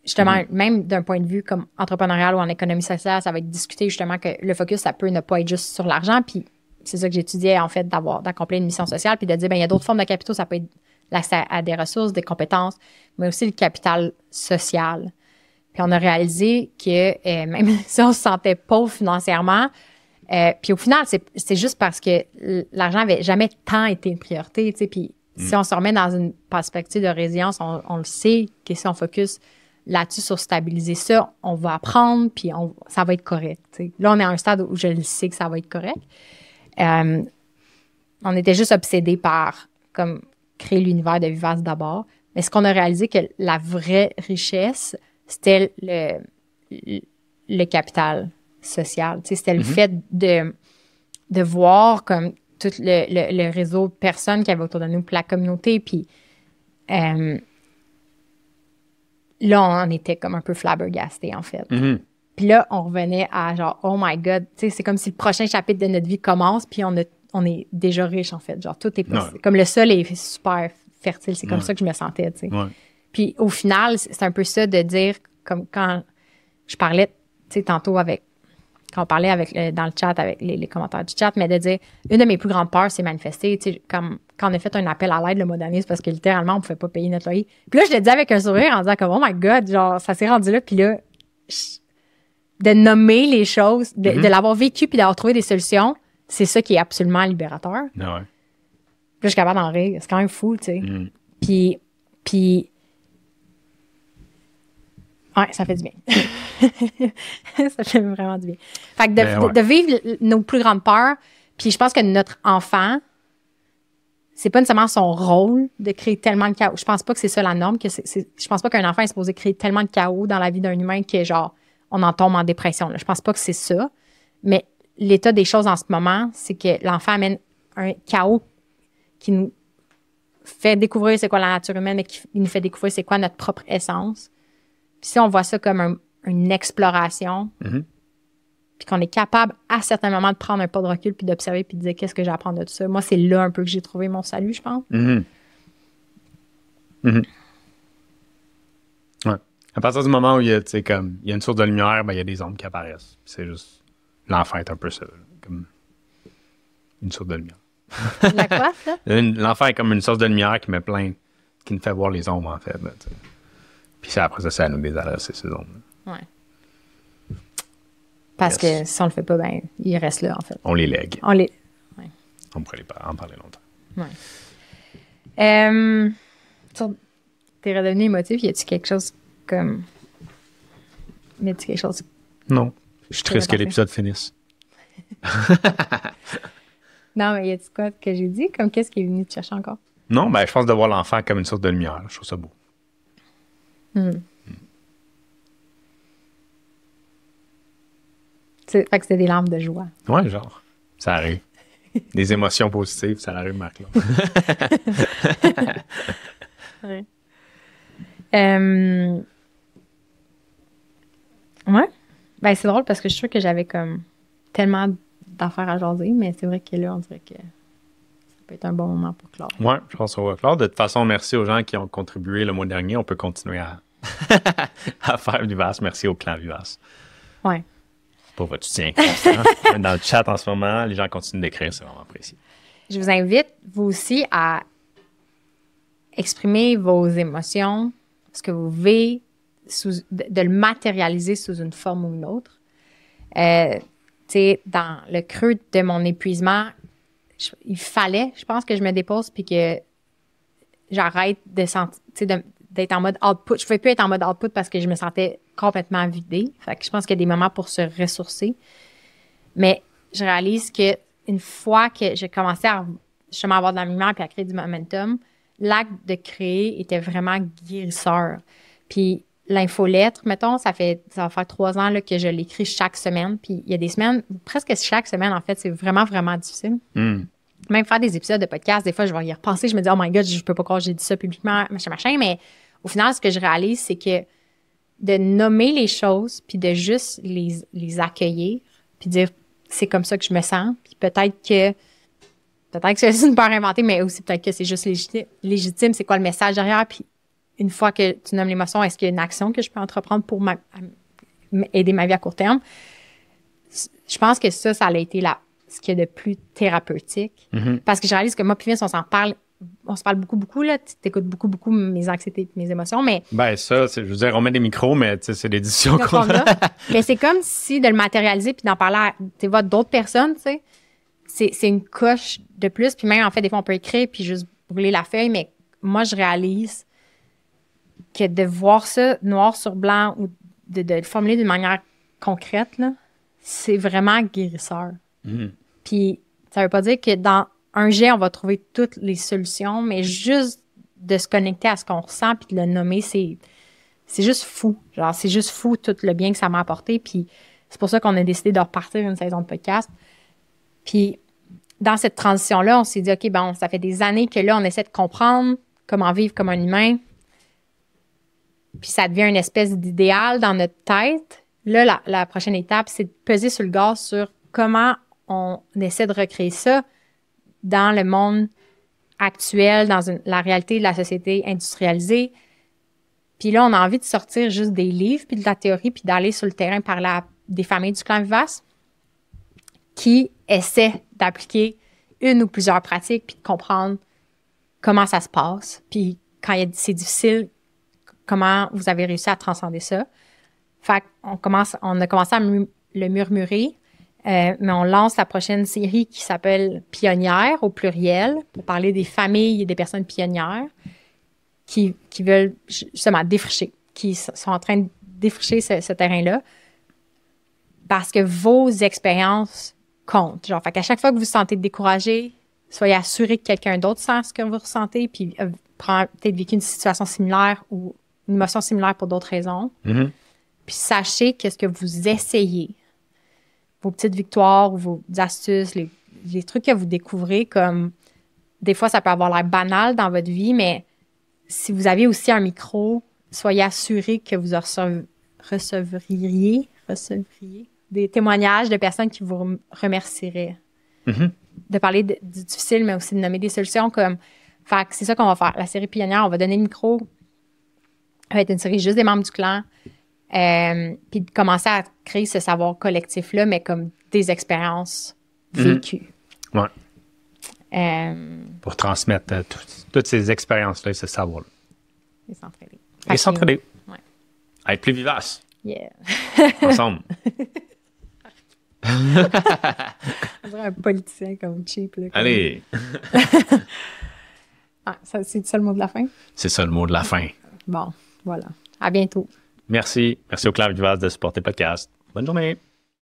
justement, même d'un point de vue comme entrepreneurial ou en économie sociale, ça va être discuté justement que le focus, ça peut ne pas être juste sur l'argent. Puis c'est ça que j'étudiais, en fait, d'accomplir une mission sociale, puis de dire, ben il y a d'autres formes de capitaux. Ça peut être l'accès à des ressources, des compétences, mais aussi le capital social. Puis on a réalisé que même si on se sentait pauvre financièrement, puis au final, c'est juste parce que l'argent avait jamais tant été une priorité, tu sais. Puis si on se remet dans une perspective de résilience, on le sait que si on focus là-dessus sur stabiliser ça, on va apprendre, puis ça va être correct, tu sais. Là, on est à un stade où je le sais que ça va être correct. On était juste obsédés par comme créer l'univers de Vivace d'abord. Mais ce qu'on a réalisé que la vraie richesse, c'était le capital social. Tu sais, c'était le fait de voir comme tout le réseau de personnes qui avaient autour de nous, puis la communauté. Puis là, on était comme un peu flabbergastés, en fait. Puis là, on revenait à genre, oh my God, tu sais, c'est comme si le prochain chapitre de notre vie commence, puis on est déjà riche, en fait. Genre, tout est possible. Comme le sol est super fertile, c'est comme ça que je me sentais, tu sais. Puis au final, c'est un peu ça de dire, comme quand je parlais, tu sais, tantôt quand on parlait dans le chat, avec les commentaires du chat, mais de dire, une de mes plus grandes peurs, c'est manifester, tu sais, comme quand on a fait un appel à l'aide le mois dernier, c'est parce que littéralement, on pouvait pas payer notre loyer. Puis là, je le dis avec un sourire en disant comme, oh my God, genre, ça s'est rendu là, puis là, de nommer les choses, de l'avoir vécu puis d'avoir trouvé des solutions, c'est ça qui est absolument libérateur. Puis là, je suis capable d'en rire. C'est quand même fou, tu sais. Puis ouais, ça fait du bien. Ça fait vraiment du bien. Fait que de vivre nos plus grandes peurs, puis je pense que notre enfant, c'est pas nécessairement son rôle de créer tellement de chaos. Je pense pas que c'est ça la norme. Je pense pas qu'un enfant est supposé créer tellement de chaos dans la vie d'un humain que, genre, on en tombe en dépression. Là. Je pense pas que c'est ça. Mais l'état des choses en ce moment, c'est que l'enfant amène un chaos qui nous fait découvrir c'est quoi la nature humaine, mais qui nous fait découvrir c'est quoi notre propre essence. Puis si on voit ça comme une exploration, puis qu'on est capable à certains moments de prendre un pas de recul, puis d'observer, puis de dire qu'est-ce que j'apprends de tout ça. Moi, c'est là un peu que j'ai trouvé mon salut, je pense. Ouais. À partir du moment où il y a une source de lumière, ben, il y a des ombres qui apparaissent. C'est juste... L'enfant est un peu ça, comme une source de lumière. La quoi, ça? L'enfant est comme une source de lumière qui nous fait voir les ombres, en fait. Là, puis après ça, c'est à nous de les adresser, ces ombres. Ouais. Parce que si on le fait pas, ben, ils restent là, en fait. On les lègue. Ouais. On pourrait en parler longtemps. Ouais. T'es redevenu émotif, y a-tu quelque chose comme... Mets-tu quelque chose... Non. Je suis triste que l'épisode finisse. Non, mais y a-tu quoi que j'ai dit? Comme qu'est-ce qui est venu te chercher encore? Non, ben je pense de voir l'enfant comme une source de lumière. Je trouve ça beau. Fait que c'était des larmes de joie. Ouais, genre. Ça arrive. Des émotions positives, ça arrive, Marc. Ouais. Ouais. Ben, c'est drôle parce que je suis sûre que j'avais comme tellement d'affaires à jaser, mais c'est vrai que là, on dirait que ça peut être un bon moment pour clore. Ouais, je pense qu'on va clore. De toute façon, merci aux gens qui ont contribué le mois dernier. On peut continuer à faire Vivace. Merci au clan Vivace. Ouais. Pour votre soutien constant. Dans le chat en ce moment, les gens continuent d'écrire, c'est vraiment apprécié. Je vous invite, vous aussi, à exprimer vos émotions, ce que vous vivez, de le matérialiser sous une forme ou une autre. Tu sais, dans le creux de mon épuisement, il fallait, je pense, que je me dépose puis que j'arrête de sentir, tu sais, d'être en mode output. Je ne pouvais plus être en mode output parce que je me sentais complètement vidée. Fait que je pense qu'il y a des moments pour se ressourcer. Mais je réalise que une fois que j'ai commencé à justement avoir de la lumière puis à créer du momentum, l'acte de créer était vraiment guérisseur. Puis l'infolettre, mettons, ça va faire 3 ans là, que je l'écris chaque semaine. Puis il y a des semaines, presque chaque semaine, en fait, c'est vraiment, vraiment difficile. Même faire des épisodes de podcast, des fois, je vais y repenser. Je me dis, oh my God, je peux pas croire que j'ai dit ça publiquement, machin. Mais au final, ce que je réalise, c'est que de nommer les choses, puis de juste les accueillir, puis dire, c'est comme ça que je me sens. Puis peut-être que peut-être que c'est une peur inventée, mais aussi peut-être que c'est juste légitime. C'est quoi le message derrière? Puis une fois que tu nommes l'émotion, est-ce qu'il y a une action que je peux entreprendre pour aider ma vie à court terme? Je pense que ça a été ce qu'il y a de plus thérapeutique. Parce que je réalise que moi puis Vince, on se parle beaucoup, là. Tu écoutes beaucoup mes anxiétés et mes émotions, mais... Ben ça, je veux dire, on met des micros, mais c'est des discussions qu'on a. Mais c'est comme si de le matérialiser puis d'en parler à d'autres personnes, tu sais, c'est une coche de plus. Puis même, en fait, des fois, on peut écrire puis juste brûler la feuille, mais moi, je réalise que de voir ça noir sur blanc ou de le formuler d'une manière concrète, là, c'est vraiment guérisseur. Puis ça veut pas dire que dans un jet, on va trouver toutes les solutions, mais juste de se connecter à ce qu'on ressent puis de le nommer, c'est juste fou. Genre, c'est juste fou tout le bien que ça m'a apporté. Puis c'est pour ça qu'on a décidé de repartir une saison de podcast. Puis dans cette transition-là, on s'est dit, OK, bon, ça fait des années que là, on essaie de comprendre comment vivre comme un humain. Puis ça devient une espèce d'idéal dans notre tête. Là, la prochaine étape, c'est de peser sur le gaz sur comment on essaie de recréer ça dans le monde actuel, dans la réalité de la société industrialisée. Puis là, on a envie de sortir juste des livres, puis de la théorie, puis d'aller sur le terrain parler à des familles du clan Vivace qui essaient d'appliquer une ou plusieurs pratiques, puis de comprendre comment ça se passe, puis quand c'est difficile, comment vous avez réussi à transcender ça. Fait qu'on a commencé à le murmurer, mais on lance la prochaine série qui s'appelle Pionnières au pluriel pour parler des familles et des personnes pionnières qui veulent justement défricher, qui sont en train de défricher ce terrain-là parce que vos expériences comptent. Genre, fait qu'à chaque fois que vous vous sentez découragé, soyez assuré que quelqu'un d'autre sent ce que vous ressentez puis prend peut-être vécu une situation similaire ou une émotion similaire pour d'autres raisons. Puis sachez que ce que vous essayez, vos petites victoires ou vos astuces, les trucs que vous découvrez, comme des fois, ça peut avoir l'air banal dans votre vie, mais si vous avez aussi un micro, soyez assuré que vous recevriez des témoignages de personnes qui vous remercieraient. De parler du difficile, mais aussi de nommer des solutions comme... Fait que c'est ça qu'on va faire. La série Pionnière, on va donner le micro. Ça va être une série juste des membres du clan. Puis de commencer à créer ce savoir collectif-là, mais comme des expériences vécues. Ouais. Pour transmettre toutes ces expériences-là et ce savoir-là. Et s'entraider. Et s'entraider. Ouais. À être plus vivace. Yeah. Ensemble. On dirait un politicien comme cheap. Là, comme... Allez. C'est ça le mot de la fin? C'est ça le mot de la fin. Bon, voilà. À bientôt. Merci. Merci au Clan Vivace de supporter le podcast. Bonne journée.